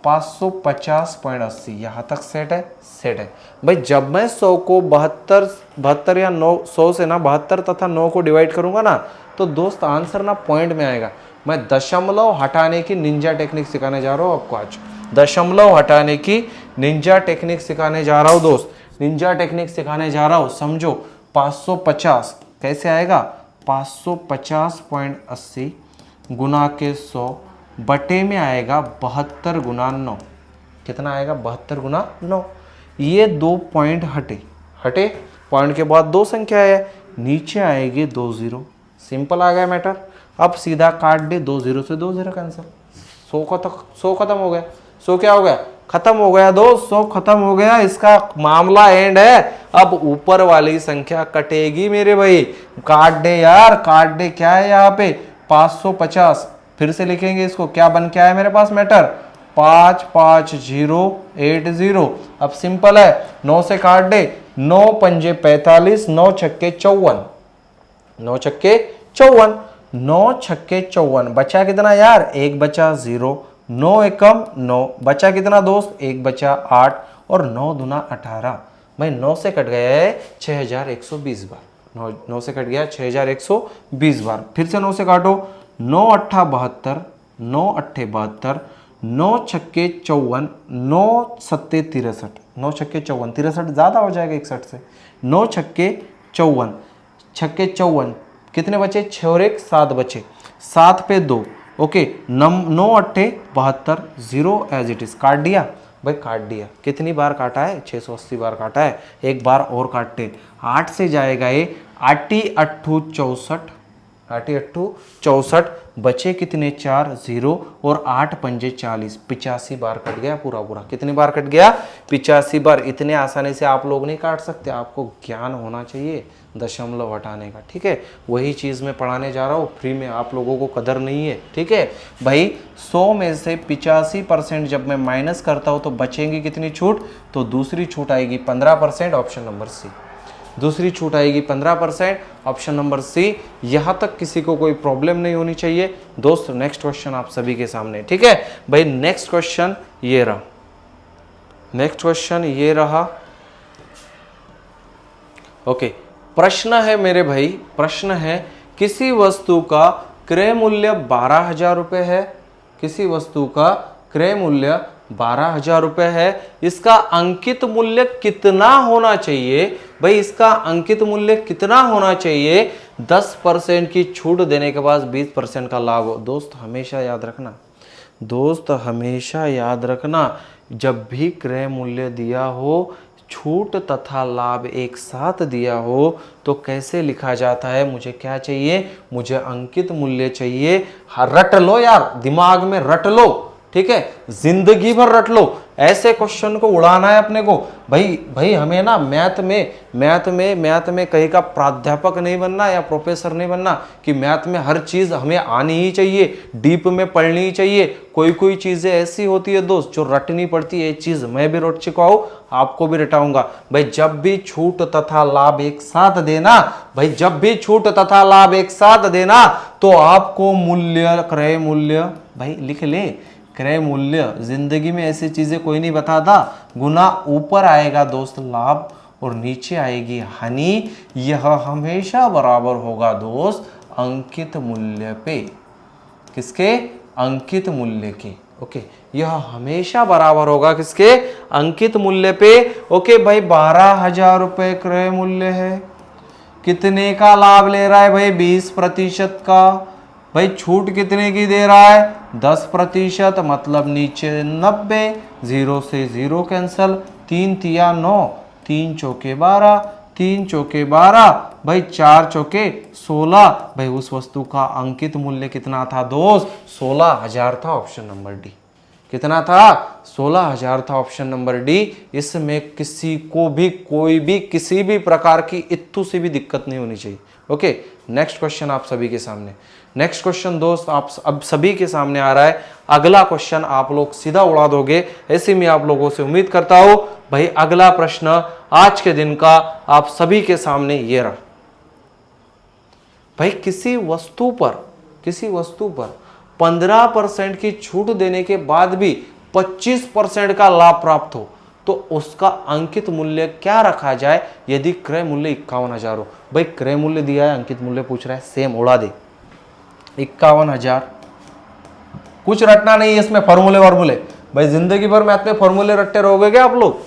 550.80। यहाँ तक सेट है, सेट है भाई। जब मैं 100 को 72 या 100 से ना 72 तथा 9 को डिवाइड करूंगा ना, तो दोस्त आंसर ना पॉइंट में आएगा। मैं दशमलव हटाने की निंजा टेक्निक सिखाने जा रहा हूँ आपको आज। दशमलव हटाने की निंजा टेक्निक सिखाने जा रहा हूँ दोस्त, निंजा टेक्निक सिखाने जा रहा हूँ, समझो। 550 कैसे आएगा? 550.80 गुना के 100 बटे में आएगा 72 गुना 9। कितना आएगा? 72 गुना 9। ये 2 पॉइंट हटे, पॉइंट के बाद 2 संख्या है, नीचे आएगी 2 0। सिंपल आ गया मैटर। अब सीधा काट दे, 2 0 से 2 0 कैंसिल, 100 खत्म हो गया। 100 क्या हो गया? खत्म हो गया दोस्त, 100 खत्म हो गया, इसका मामला एंड है। अब ऊपर वाली संख्या कटेगी मेरे भाई, काट दे यार, काट दे। क्या है यहाँ पे? 550, फिर से लिखेंगे इसको, क्या बन के आया मेरे पास मैटर? 55080। अब सिंपल है, 9 से काट दे, 9 पंजे 45, 9 छक्के 54, 9 छक्के 54, 9 छक्के 54, बचा कितना यार, एक बचा 0, 9 एकम 9, बचा कितना दोस्त, एक बचा 8, और 9 दूना 18। भाई 9 से कट गया है 6120 बार, 9 से कट गया 6120 बार। फिर से 9 से काटो, 9 अट्ठा 72, 9 अट्ठे 72, 9 छक्के 54, 9 सत्ते 63, 9 छक्के 54, 63 ज़्यादा हो जाएगा 61 से, 9 छक्के 54, छक्के 54 कितने बचे, 6 और 1 7 बचे, 7 पे 2, ओके, 9 अट्ठे 72, 0 एज इट इज, काट दिया भाई, काट दिया। कितनी बार काटा है, 680 बार काटा है, एक बार और काटते, 8 से जाएगा ये, 8 अट्ठू 64, 8 अट्ठू 64, बचे कितने 4, 0 और 8 पंजे 40, 85 बार कट गया पूरा पूरा। कितनी बार कट गया, 85 बार। इतने आसानी से आप लोग नहीं काट सकते, आपको ज्ञान होना चाहिए दशमलव हटाने का, ठीक है। वही चीज़ मैं पढ़ाने जा रहा हूँ फ्री में, आप लोगों को कदर नहीं है, ठीक है भाई। 100 में से 85% जब मैं माइनस करता हूँ तो बचेंगी कितनी छूट, तो दूसरी छूट आएगी 15%, ऑप्शन नंबर सी। दूसरी छूट आएगी 15%, ऑप्शन नंबर सी। यहां तक किसी को कोई प्रॉब्लम नहीं होनी चाहिए दोस्त। नेक्स्ट क्वेश्चन आप सभी के सामने, ठीक है भाई। नेक्स्ट क्वेश्चन ये रहा, नेक्स्ट क्वेश्चन ये रहा, ओके। प्रश्न है मेरे भाई, प्रश्न है, किसी वस्तु का क्रय मूल्य 12,000 रुपए है, किसी वस्तु का क्रय मूल्य 12,000 रुपए है, इसका अंकित मूल्य कितना होना चाहिए भाई, इसका अंकित मूल्य कितना होना चाहिए 10% की छूट देने के बाद 20% का लाभ हो। दोस्त हमेशा याद रखना, दोस्त हमेशा याद रखना, जब भी क्रय मूल्य दिया हो, छूट तथा लाभ एक साथ दिया हो, तो कैसे लिखा जाता है, मुझे क्या चाहिए, मुझे अंकित मूल्य चाहिए। रट लो यार, दिमाग में रट लो, ठीक है, जिंदगी भर रट लो। ऐसे क्वेश्चन को उड़ाना है अपने को भाई हमें ना मैथ में कहीं का प्राध्यापक नहीं बनना या प्रोफेसर नहीं बनना कि मैथ में हर चीज हमें आनी ही चाहिए, डीप में पढ़नी ही चाहिए। कोई चीजें ऐसी होती है दोस्त जो रटनी पड़ती है। ये चीज मैं भी रट चुका हूं, आपको भी रटाऊंगा भाई। जब भी छूट तथा लाभ एक साथ देना भाई, जब भी छूट तथा लाभ एक साथ देना, तो आपको मूल्य, क्रय मूल्य भाई लिख ले, क्रय मूल्य। जिंदगी में ऐसी चीजें कोई नहीं बताता। गुना ऊपर आएगा दोस्त लाभ और नीचे आएगी हानि, यह हमेशा बराबर होगा दोस्त अंकित मूल्य पे। किसके, अंकित मूल्य के, ओके। यह हमेशा बराबर होगा किसके, अंकित मूल्य पे, ओके भाई। 12,000 रुपए क्रय मूल्य है, कितने का लाभ ले रहा है भाई, 20% का। भाई छूट कितने की दे रहा है, 10%, मतलब नीचे 90, 0 से 0 कैंसल, 3 तिया 9, 3 चौके 12, 3 चौके 12, भाई 4 चौके 16। भाई उस वस्तु का अंकित मूल्य कितना था दोस्त, 16,000 था, ऑप्शन नंबर डी। कितना था, 16,000 था, ऑप्शन नंबर डी। इसमें किसी को भी, कोई भी, किसी भी प्रकार की इत्तू से भी दिक्कत नहीं होनी चाहिए, ओके। नेक्स्ट क्वेश्चन आप सभी के सामने, नेक्स्ट क्वेश्चन दोस्त आप अब सभी के सामने आ रहा है। अगला क्वेश्चन आप लोग सीधा उड़ा दोगे, ऐसे मैं आप लोगों से उम्मीद करता हूं भाई। अगला प्रश्न आज के दिन का आप सभी के सामने ये रहा भाई। किसी वस्तु पर 15% की छूट देने के बाद भी 25% का लाभ प्राप्त हो, तो उसका अंकित मूल्य क्या रखा जाए यदि क्रय मूल्य 51,000 हो। भाई क्रय मूल्य दिया है, अंकित मूल्य पूछ रहा है, सेम उड़ा दे। 51,000, कुछ रटना नहीं है इसमें, फॉर्मूले वार्मूले। भाई जिंदगी भर मैथ में फॉर्मूले रटते रहोगे क्या आप लोग।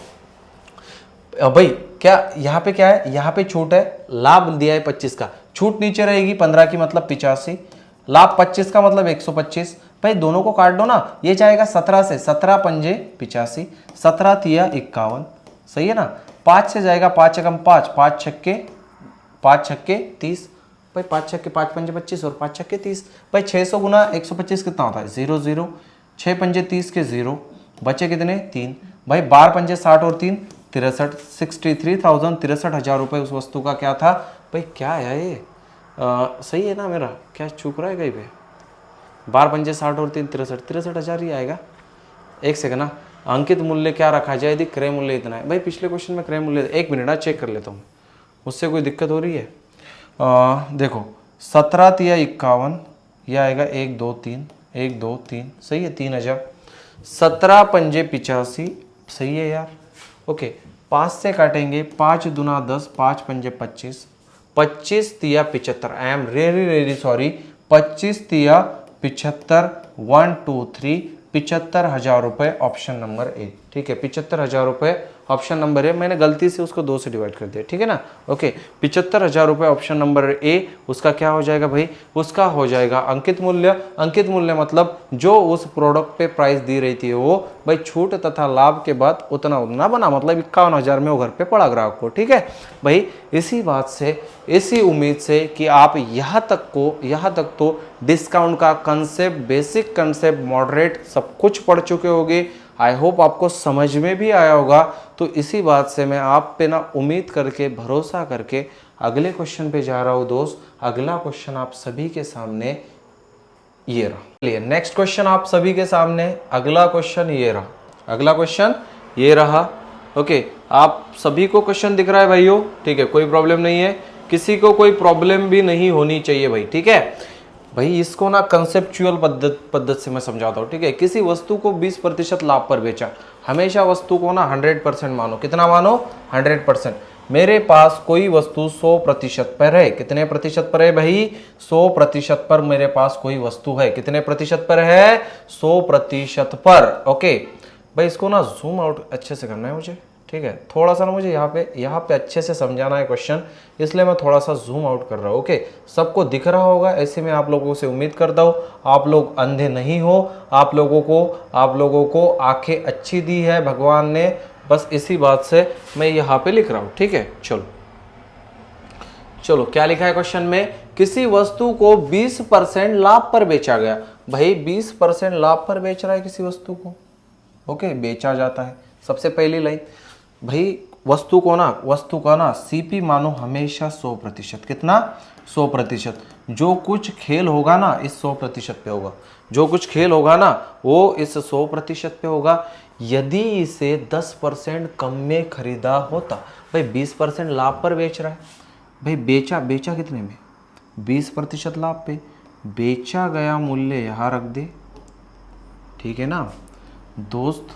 भाई क्या यहाँ पे क्या है, यहाँ पे छूट है, लाभ दिया है 25 का, छूट नीचे रहेगी 15 की, मतलब 85, लाभ 25 का मतलब 125। भाई दोनों को काट दो ना, ये जाएगा 17 से, 17 पंजे 85, 17 तिया 51, सही है ना। 5 से जाएगा 5 एकम 5, 5 छक्के 30। भाई 5 छक्के 5 पंजे 25 और 5 छक्के 30। भाई 600 गुना 125 कितना होता है, 0 0, 6 पंजे 30 के 0, बचे कितने 3। भाई 12 पंजे 60 और 3 63, 63,000 रुपये उस वस्तु का क्या था। भाई क्या है ये, सही है ना मेरा, क्या चूक रहा है कहीं पे। 12 पंजे 60 और 3 63, 63,000 ही आएगा। एक सेकंड ना, अंकित मूल्य क्या रखा जाए यदि क्रय मूल्य इतना है। भाई पिछले क्वेश्चन में क्रय मूल्य, एक मिनट चेक कर लेता हूँ, मुझसे कोई दिक्कत हो रही है? देखो 17 तिया 51, यह आएगा 1 2 3, 1 2 3, सही है 3000। 17 पंजे 85, सही है यार। ओके 5 से काटेंगे, 5 दूना 10, 5 पंजे 25, 25 तिया 75, आई एम रियली सॉरी, 25 तिया 75, 1 2 3, 75,000 रुपये, ऑप्शन नंबर ए। ठीक है 75,000 रुपये ऑप्शन नंबर ए, मैंने गलती से उसको 2 से डिवाइड कर दिया, ठीक है ना। ओके 75,000 रुपये ऑप्शन नंबर ए, उसका क्या हो जाएगा भाई? उसका हो जाएगा अंकित मूल्य। अंकित मूल्य मतलब जो उस प्रोडक्ट पे प्राइस दी रही थी वो भाई छूट तथा लाभ के बाद उतना उतना बना, मतलब 51,000 में वो घर पे पड़ा ग्राहक को। ठीक है भाई, इसी बात से, इसी उम्मीद से कि आप यहाँ तक तो डिस्काउंट का कंसेप्ट, बेसिक कंसेप्ट, मॉडरेट सब कुछ पढ़ चुके होंगे। आई होप आपको समझ में भी आया होगा। तो इसी बात से मैं आप पे ना उम्मीद करके, भरोसा करके अगले क्वेश्चन पे जा रहा हूँ दोस्त। अगला क्वेश्चन आप सभी के सामने ये रहा। चलिए नेक्स्ट क्वेश्चन आप सभी के सामने, अगला क्वेश्चन ये रहा, अगला क्वेश्चन ये रहा। ओके आप सभी को क्वेश्चन दिख रहा है भाइयों? ठीक है, कोई प्रॉब्लम नहीं है, किसी को कोई प्रॉब्लम भी नहीं होनी चाहिए भाई। ठीक है भाई, इसको ना कंसेप्चुअल पद्धत से मैं समझाता हूँ। ठीक है, किसी वस्तु को 20% लाभ पर बेचा, हमेशा वस्तु को ना 100% मानो। कितना मानो? 100%। मेरे पास कोई वस्तु 100% पर है, कितने प्रतिशत पर है भाई? 100% पर मेरे पास कोई वस्तु है, कितने प्रतिशत पर है? 100% पर। ओके भाई, इसको ना जूम आउट अच्छे से करना है मुझे। ठीक है, थोड़ा सा ना मुझे यहाँ पे अच्छे से समझाना है क्वेश्चन, इसलिए मैं थोड़ा सा जूम आउट कर रहा हूँ। ओके, सबको दिख रहा होगा ऐसे में, आप लोगों से उम्मीद करता हूँ आप लोग अंधे नहीं हो, आप लोगों को आंखें अच्छी दी है भगवान ने, बस इसी बात से मैं यहाँ पे लिख रहा हूँ। ठीक है, चलो क्या लिखा है क्वेश्चन में? किसी वस्तु को 20% लाभ पर बेचा गया। भाई 20% लाभ पर बेच रहा है किसी वस्तु को, ओके बेचा जाता है। सबसे पहली लाइन भाई, वस्तु का ना सीपी मानो हमेशा 100%। कितना? 100%। जो कुछ खेल होगा ना इस 100% पे होगा, जो कुछ खेल होगा ना वो इस 100% पे होगा। यदि इसे 10% कम में खरीदा होता, भाई 20% लाभ पर बेच रहा है, भाई बेचा कितने में? 20% लाभ पे। बेचा गया मूल्य यहाँ रख दे, ठीक है ना दोस्त,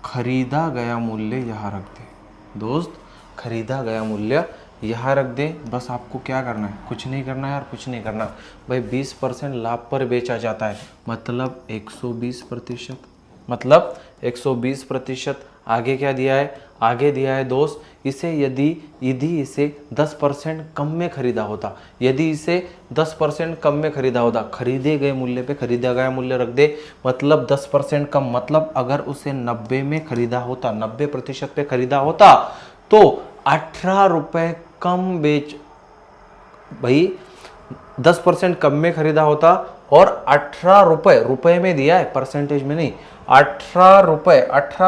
खरीदा गया मूल्य यहाँ रख दे दोस्त, खरीदा गया मूल्य यहाँ रख दे। बस आपको क्या करना है? कुछ नहीं करना यार, कुछ नहीं करना भाई। 20% लाभ पर बेचा जाता है, मतलब 120%, मतलब 120%। आगे क्या दिया है? आगे दिया है दोस्त, इसे यदि इसे 10% कम में खरीदा होता, यदि इसे 10% कम में खरीदा होता, खरीदे गए मूल्य पे खरीदा गया मूल्य रख दे, मतलब 10% कम, मतलब अगर उसे 90 में खरीदा होता, 90% पे खरीदा होता तो 18 रुपये कम बेच, भाई 10% कम में खरीदा होता और 18 रुपये, रुपये में दिया है परसेंटेज में नहीं, 18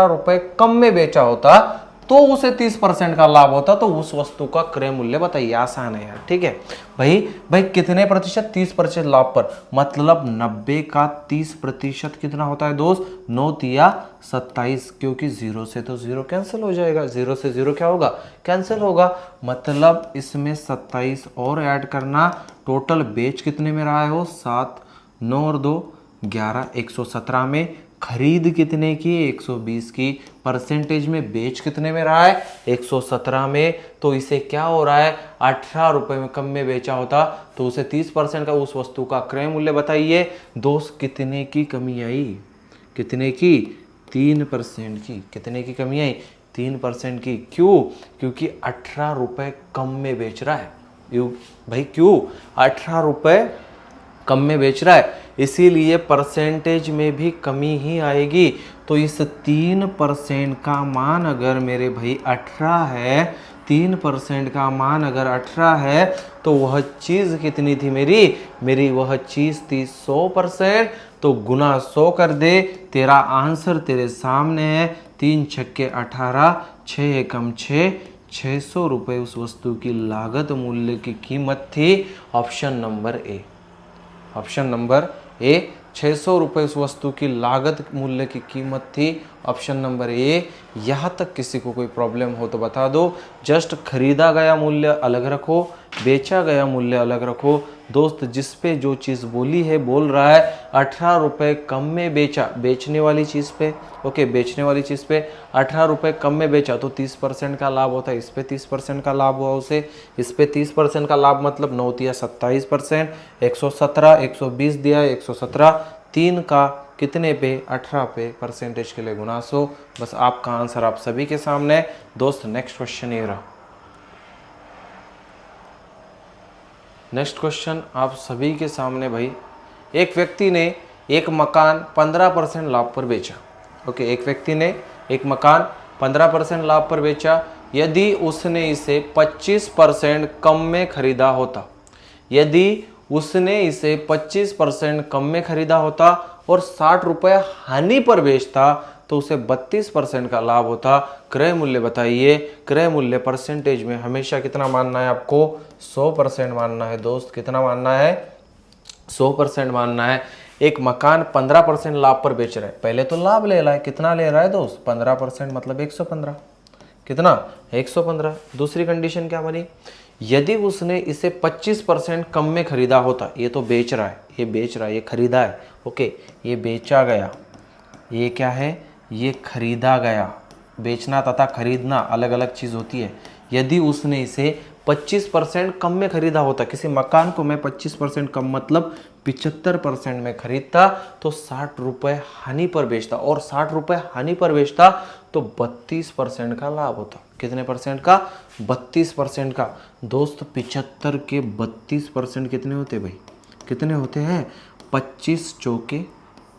रुपये कम में बेचा होता तो उसे 30% का लाभ होता, तो उस वस्तु का क्रय मूल्य बताइए। आसान है यार। ठीक है भाई कितने प्रतिशत? 30% लाभ पर, मतलब 90 का 30% कितना होता है दोस्त? 9 तिया 27, क्योंकि 0 से तो 0 कैंसिल हो जाएगा, 0 से 0 क्या होगा? कैंसिल होगा, मतलब इसमें 27 और ऐड करना। टोटल बेच कितने में रहा है वो? 7, 9 और 2 11, 117 में। खरीद कितने की? 120 की। परसेंटेज में बेच कितने में रहा है? 117 में। तो इसे क्या हो रहा है? 18 रुपये में कम में बेचा होता तो उसे 30% का उस वस्तु का क्रय मूल्य बताइए दोस्त, कितने की कमी आई? कितने की? 3% की। कितने की कमी आई? 3% की। क्यों? क्योंकि 18 रुपये कम में बेच रहा है। भाई क्यों? 18 रुपये कम में बेच रहा है, इसीलिए परसेंटेज में भी कमी ही आएगी। तो इस 3% का मान अगर मेरे भाई 18 है, 3% का मान अगर 18 है तो वह चीज़ कितनी थी मेरी वह चीज़ थी 100%। तो गुना 100 कर दे, तेरा आंसर तेरे सामने है। 3 छक्के 18, 6 एकम 6, 600 रुपये उस वस्तु की लागत मूल्य की कीमत थी। Option number A, option number A 600 रुपये उस वस्तु की लागत मूल्य की कीमत थी। Option number A. यहाँ तक किसी को कोई प्रॉब्लम हो तो बता दो। जस्ट खरीदा गया मूल्य अलग रखो, बेचा गया मूल्य अलग रखो। दोस्त जिस पे जो चीज़ बोली है, बोल रहा है 18 रुपये कम में बेचा, बेचने वाली चीज़ पे, ओके, बेचने वाली चीज़ पे 18 रुपये कम में बेचा तो 30% का लाभ होता है। इस पे 30% का लाभ हुआ उसे, इस पे 30% का लाभ मतलब 9 दिया 27%, 117, 120 दिया 117, 3 का कितने पे 18 पे परसेंटेज के लिए गुना 100। बस आपका आंसर आप सभी के सामने। दोस्त नेक्स्ट क्वेश्चन ये रहा। नेक्स्ट क्वेश्चन आप सभी के सामने भाई। एक व्यक्ति ने एक मकान 15% लाभ पर बेचा। ओके, एक व्यक्ति ने एक मकान 15% लाभ पर बेचा। यदि उसने इसे 25% कम में खरीदा होता, यदि उसने इसे 25% कम में खरीदा होता और 60 रुपये हानि पर बेचता तो उसे 32% का लाभ होता। क्रय मूल्य बताइए। क्रय मूल्य परसेंटेज में हमेशा कितना मानना है आपको? 100% मानना है दोस्त। कितना मानना है? 100% मानना है। एक मकान 15% लाभ पर बेच रहा है, पहले तो लाभ ले रहा है। कितना ले रहा है दोस्त? 15% मतलब 115। कितना? 115। दूसरी कंडीशन क्या बनी? यदि उसने इसे 25% कम में खरीदा होता, ये तो बेच रहा है, ये बेच रहा है, ये खरीदा है, ओके, ये बेचा गया, ये क्या है? ये खरीदा गया। बेचना तथा खरीदना अलग अलग चीज़ होती है। यदि उसने इसे 25% कम में खरीदा होता, किसी मकान को मैं 25% कम मतलब 75% में खरीदता तो 60 रुपये हानि पर बेचता, और 60 रुपये हानि पर बेचता तो 32% का लाभ होता। कितने परसेंट का? 32% का। दोस्त 75 के 32% कितने होते भाई? कितने होते हैं? 25 चौके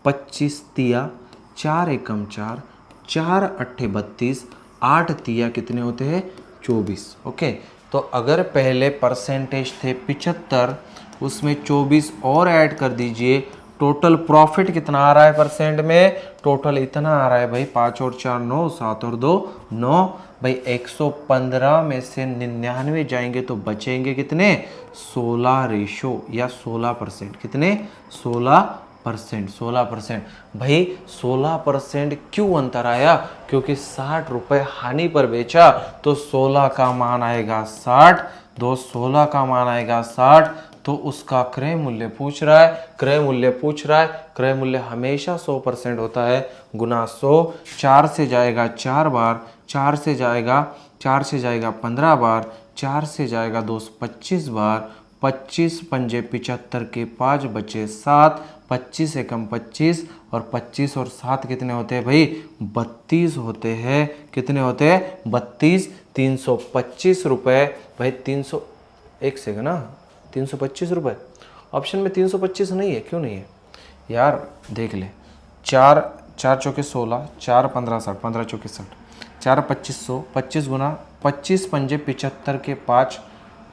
25 तिया, 4 एकम 4, 4 अट्ठे 32, 8 तिया कितने होते हैं? 24। ओके, तो अगर पहले परसेंटेज थे 75, उसमें 24 और ऐड कर दीजिए, टोटल प्रॉफिट कितना आ रहा है परसेंट में? टोटल इतना आ रहा है भाई, 5 और 4 9, 7 और 2 9 भाई। 115 में से 99 जाएंगे तो बचेंगे कितने? 16 रेशो या 16%। कितने? 16% भाई। 16% क्यों अंतर आया? क्योंकि 60 रुपये हानि पर बेचा तो 16 का मान आएगा 60। दो 16 का मान आएगा 60, तो उसका क्रय मूल्य पूछ रहा है, क्रय मूल्य पूछ रहा है। क्रय मूल्य हमेशा 100% होता है, गुना 100। 4 से जाएगा 4 बार, 4 से जाएगा 15 बार, 4 से जाएगा 25 बार, 25 पंजे 75 के 5 बचे 7, 25 एकम 25, और 25 और 7 कितने होते हैं भाई? 32 होते हैं। कितने होते हैं? 32। 325 रुपये भाई। 300, एक सेकंड ना, 325 रुपये। ऑप्शन में 325 नहीं है, क्यों नहीं है यार? देख ले, 4 4 चौके 16, 4 15 60, 15 चौके 60, 4 2500, 25 गुना 25 पंजे 75 के 5,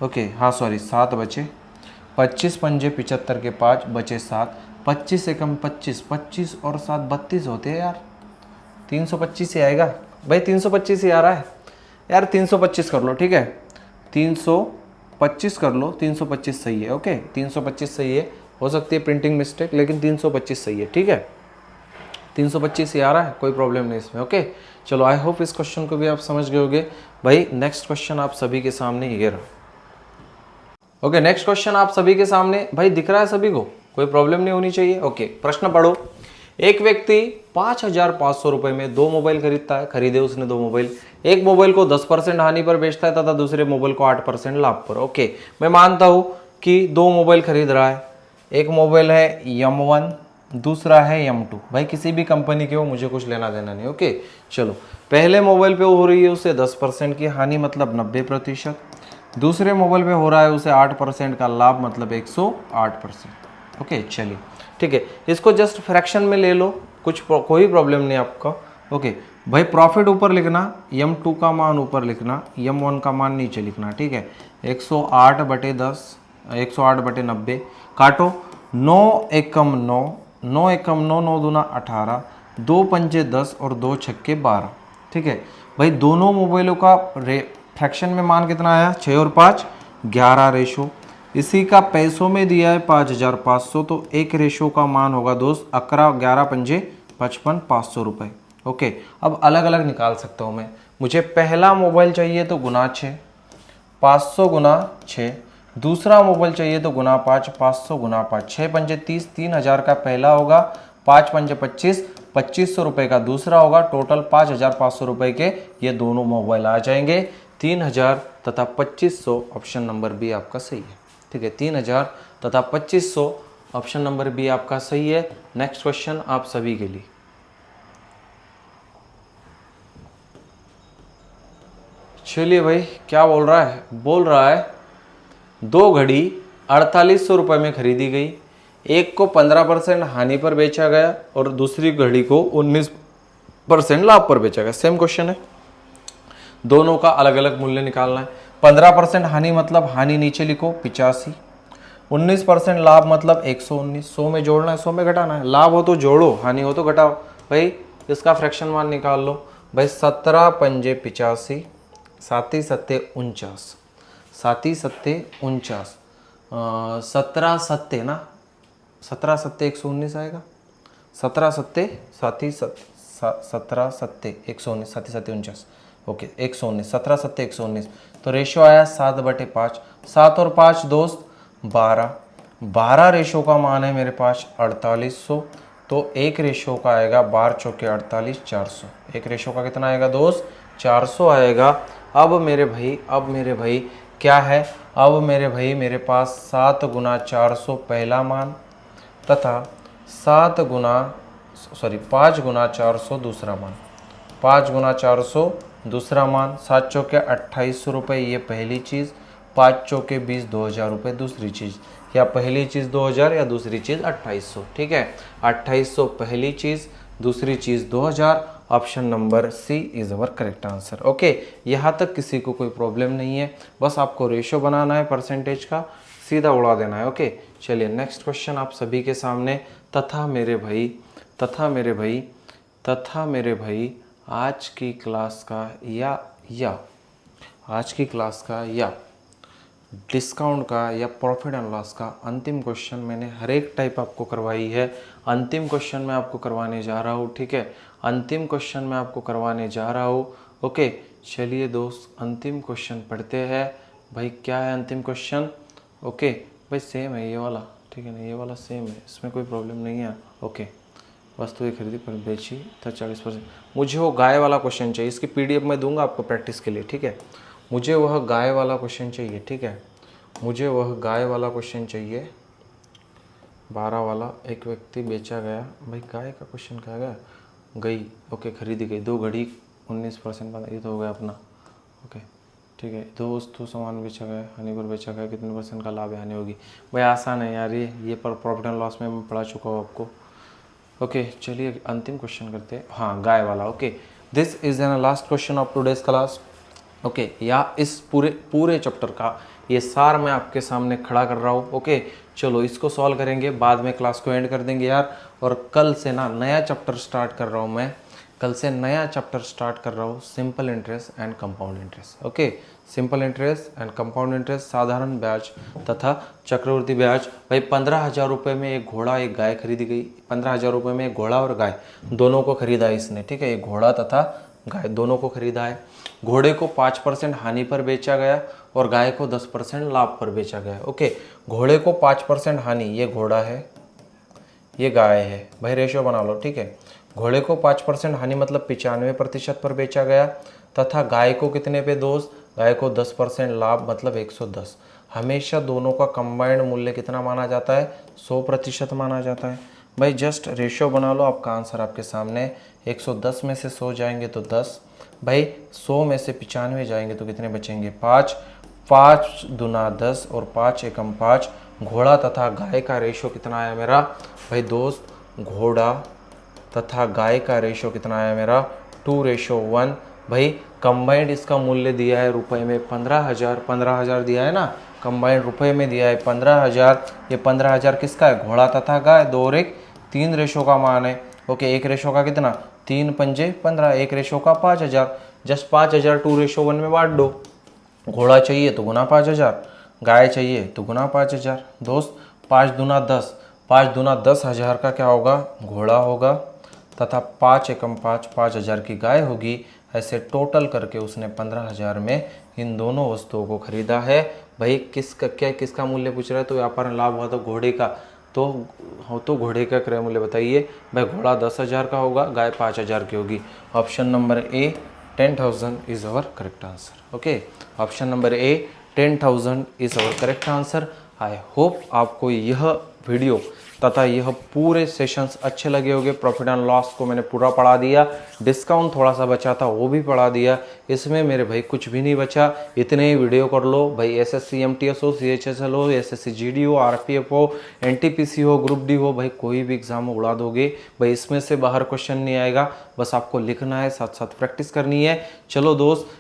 ओके हाँ सॉरी 7 बचे। 25 पंजे 75 के 5 बचे 7, 25 एकम 25, 25 और 7 32 होते हैं यार। 325 ही आएगा भाई, 325 ही आ रहा है यार। 325 कर लो, ठीक है, 325 कर लो। 325 सही है, ओके, 325 सही है। हो सकती है प्रिंटिंग मिस्टेक, लेकिन 325 सही है, ठीक है। 325 ही आ रहा है, कोई प्रॉब्लम नहीं इसमें, ओके। चलो, आई होप इस क्वेश्चन को भी आप समझ गए होंगे भाई। नेक्स्ट क्वेश्चन आप सभी के सामने ये रहा। ओके, नेक्स्ट क्वेश्चन आप सभी के सामने भाई, दिख रहा है सभी को? कोई प्रॉब्लम नहीं होनी चाहिए, ओके। प्रश्न पढ़ो। एक व्यक्ति 5,500 रुपए में 2 मोबाइल खरीदता है। खरीदे उसने 2 मोबाइल। एक मोबाइल को 10% हानि पर बेचता है तथा दूसरे मोबाइल को 8% लाभ पर। ओके, मैं मानता हूं कि 2 मोबाइल खरीद रहा है। एक मोबाइल है M1, दूसरा है M2। भाई किसी भी कंपनी के हो, मुझे कुछ लेना देना नहीं, ओके। चलो, पहले मोबाइल पे हो रही है उसे 10% की हानि मतलब 90%। दूसरे मोबाइल पे हो रहा है उसे 8% का लाभ मतलब 108%। ओके, चलिए ठीक है, इसको जस्ट फ्रैक्शन में ले लो, कोई प्रॉब्लम नहीं आपका। ओके भाई, प्रॉफिट ऊपर लिखना, M2 का मान ऊपर लिखना, M1 का मान नीचे लिखना, ठीक है। 108/10, 108/90 काटो। 9 एकम 9, 9 एकम 9, 9 दूना 18, 2 पंजे 10 और 2 छक्के 12, ठीक है। भाई दोनों मोबाइलों का फ्रैक्शन में मान कितना आया? 6 और 5 11 रेशो। इसी का पैसों में दिया है 5,500, तो एक रेशो का मान होगा दोस्त 11 11 पंजे 55 500 रुपये। ओके, अब अलग अलग निकाल सकता हूँ मैं। मुझे पहला मोबाइल चाहिए तो गुना 6, 500 गुना 6। दूसरा मोबाइल चाहिए तो गुना 5, 500 गुना 5, 6 पंजे 30, 3,000 का पहला होगा, 5 पंजे 25, 2500 रुपये का दूसरा होगा। टोटल 5,500 रुपये के ये दोनों मोबाइल आ जाएंगे। 3,000 तथा 2500 ऑप्शन नंबर बी आपका सही है। ठीक है, 3,000 तथा 2500 ऑप्शन नंबर बी आपका सही है। नेक्स्ट क्वेश्चन आप सभी के लिए। चलिए भाई, क्या बोल रहा है? बोल रहा है 2 घड़ी 4800 रुपये में खरीदी गई, एक को 15% हानि पर बेचा गया और दूसरी घड़ी को 19% लाभ पर बेचा गया। सेम क्वेश्चन है, दोनों का अलग अलग मूल्य निकालना है। 15% हानि मतलब हानि नीचे लिखो 85, 19% लाभ मतलब 119। 100 में जोड़ना है, 100 में घटाना है। लाभ हो तो जोड़ो, हानि हो तो घटाओ। भाई इसका फ्रैक्शन मान निकाल लो। भाई 17 पंजे 85, 7 सत्ते 49, 7 सत्ते 49, 17 सत्ते ना, 17 सत्ते 119 आएगा। 17 सत्ते 17 सत्ते 119, 7 सत्ते 49। ओके, 119, 17 सत्ते 119। तो रेशो आया 7/5। 7 और 5 दोस्त 12, 12 रेशो का मान है मेरे पास 4800। तो एक रेशो का आएगा 12 चौके 48, 400। एक रेशो का कितना आएगा दोस्त? 400 आएगा। अब मेरे भाई क्या है? अब मेरे भाई मेरे पास 7 गुना 400 पहला मान तथा 5 गुना 400 दूसरा मान। 5 गुना 400 दूसरा मान। 7 चौके 2800 रुपये ये पहली चीज़, 5 चौके 20 2000 रुपये दूसरी चीज़। या पहली चीज़ 2000 या दूसरी चीज़ 2800। ठीक है, 2800 पहली चीज़, दूसरी चीज़ 2000। Option number C is our correct answer. Okay, यहाँ तक किसी को कोई प्रॉब्लम नहीं है, बस आपको रेशो बनाना है परसेंटेज का, सीधा उड़ा देना है। ओके, चलिए नेक्स्ट क्वेश्चन आप सभी के सामने। तथा मेरे भाई आज की क्लास का या डिस्काउंट का या प्रॉफिट एंड लॉस का अंतिम क्वेश्चन मैंने हर एक टाइप आपको करवाई है। अंतिम क्वेश्चन मैं आपको करवाने जा रहा हूँ। ठीक है, अंतिम क्वेश्चन मैं आपको करवाने जा रहा हूँ। ओके, चलिए दोस्त अंतिम क्वेश्चन पढ़ते हैं। भाई क्या है अंतिम क्वेश्चन? ओके भाई सेम है ये वाला, ठीक है ना, ये वाला सेम है, इसमें कोई प्रॉब्लम नहीं है। ओके, वस्तु ये खरीदी पर बेची था 40%। मुझे वो गाय वाला क्वेश्चन चाहिए, इसकी पीडीएफ मैं दूंगा आपको प्रैक्टिस के लिए। ठीक है, मुझे वह गाय वाला क्वेश्चन चाहिए। ठीक है, मुझे वह गाय वाला क्वेश्चन चाहिए। 12 वाला, एक व्यक्ति बेचा गया। भाई गाय का क्वेश्चन क्या गया? गई। ओके, खरीदी गई। 2 घड़ी 19%, ये तो हो गया अपना। ओके ठीक है, 2 वस्तु सामान बेचा गया, हानि पर बेचा गया, कितने % का लाभ है, हानि होगी। भाई आसान है यार, ये पर प्रॉफिट एंड लॉस में मैं पढ़ा चुका हूँ आपको। ओके चलिए अंतिम क्वेश्चन करते हैं। हाँ, गाय वाला। Okay, this is an last question of today's class. Okay, या इस पूरे चैप्टर का ये सार मैं आपके सामने खड़ा कर रहा हूँ। ओके, चलो इसको सॉल्व करेंगे, बाद में क्लास को एंड कर देंगे यार। और कल से ना नया चैप्टर स्टार्ट कर रहा हूँ मैं, कल से नया चैप्टर स्टार्ट कर रहा हूँ, simple interest and compound interest. Okay, simple interest and compound interest, साधारण ब्याज तथा चक्रवृद्धि ब्याज। भाई 15,000 रुपये में एक घोड़ा एक गाय खरीदी गई। 15,000 रुपये में एक घोड़ा और गाय दोनों को खरीदा है इसने। ठीक है, एक घोड़ा तथा गाय दोनों को खरीदा है। घोड़े को 5% हानि पर बेचा गया और गाय को 10% लाभ पर बेचा गया। ओके, घोड़े को 5% हानि, ये घोड़ा है ये गाय है। भाई रेशो बना लो। ठीक है, घोड़े को 5% हानि मतलब 95% पर बेचा गया तथा गाय को कितने पे दोस्त? गाय को 10% लाभ मतलब 110। हमेशा दोनों का कंबाइंड मूल्य कितना माना जाता है? 100% माना जाता है। भाई जस्ट रेशो बना लो, आपका आंसर आपके सामने। 110 में से 100 जाएंगे तो 10। भाई 100 में से 95 जाएंगे तो कितने बचेंगे? 5। 5 दूना 10 और 5 एकम 5। घोड़ा तथा गाय का रेशो कितना आया मेरा? भाई दोस्त घोड़ा तथा गाय का रेशो कितना आया मेरा? 2:1। भाई कंबाइंड इसका मूल्य दिया है रुपए में 15,000। 15,000 दिया है ना, कंबाइंड रुपए में दिया है 15,000। ये 15,000 किसका है? घोड़ा तथा गाय। 2 और 1 3 रेशो का मान है। ओके, एक रेशो का कितना? 3 पंजे 15, एक रेशो का 5,000। जस्ट 5,000 2:1 में बांट दो। घोड़ा चाहिए तो गुना 5,000, गाय चाहिए तो गुना 5000 दोस्त, 5 दूना 10, 5 दूना 10,000 का क्या होगा, घोड़ा होगा, तथा 5 एकम 5, 5,000 की गाय होगी। ऐसे टोटल करके उसने 15,000 में इन दोनों वस्तुओं को खरीदा है। भाई किसका मूल्य पूछ रहा है, तो व्यापार में लाभ हुआ तो घोड़े का, तो घोड़े का क्रय मूल्य बताइए। भाई घोड़ा 10,000 का होगा, गाय 5,000 की होगी। Option number A 10,000 is our correct answer. Okay, option number A 10,000 is our correct answer. I hope आपको यह वीडियो तथा यह पूरे सेशंस अच्छे लगे होंगे। प्रॉफिट एंड लॉस को मैंने पूरा पढ़ा दिया, डिस्काउंट थोड़ा सा बचा था वो भी पढ़ा दिया। इसमें मेरे भाई कुछ भी नहीं बचा, इतने ही वीडियो कर लो भाई। एसएससी एमटीएस हो, सीएचएसएल हो, एसएससी जीडी हो, आरपीएफ हो, एनटीपीसी हो, ग्रुप डी हो, भाई कोई भी एग्जाम उड़ा दोगे भाई। इसमें से बाहर क्वेश्चन नहीं आएगा, बस आपको लिखना है, साथ साथ प्रैक्टिस करनी है। चलो दोस्त,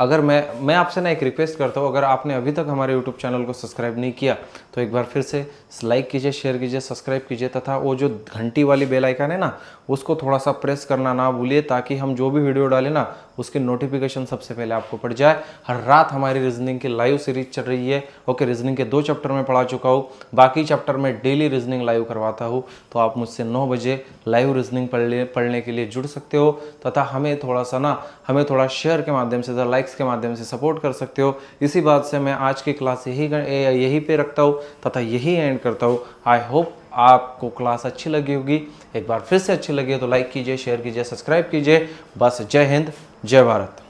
अगर मैं आपसे ना एक रिक्वेस्ट करता हूँ, अगर आपने अभी तक हमारे यूट्यूब चैनल को सब्सक्राइब नहीं किया तो एक बार फिर से लाइक कीजिए, शेयर कीजिए, सब्सक्राइब कीजिए, तथा वो जो घंटी वाली बेल आइकन है ना, उसको थोड़ा सा प्रेस करना ना भूलिए, ताकि हम जो भी वीडियो डालें ना उसकी नोटिफिकेशन सबसे पहले आपको पड़ जाए। हर रात हमारी रीजनिंग की लाइव सीरीज चल रही है। ओके, रीजनिंग के 2 चैप्टर में पढ़ा चुका हूँ, बाकी चैप्टर में डेली रीजनिंग लाइव करवाता हूँ। तो आप मुझसे 9 बजे लाइव रीजनिंग पढ़ने के लिए जुड़ सकते हो, तथा हमें थोड़ा शेयर के माध्यम से, लाइक्स के माध्यम से सपोर्ट कर सकते हो। इसी बात से मैं आज की क्लास यही पे रखता हूँ तथा यही एंड करता हूँ। आई होप आपको क्लास अच्छी लगी होगी। एक बार फिर से अच्छी लगी तो लाइक कीजिए, शेयर कीजिए, सब्सक्राइब कीजिए। बस जय हिंद, जय भारत।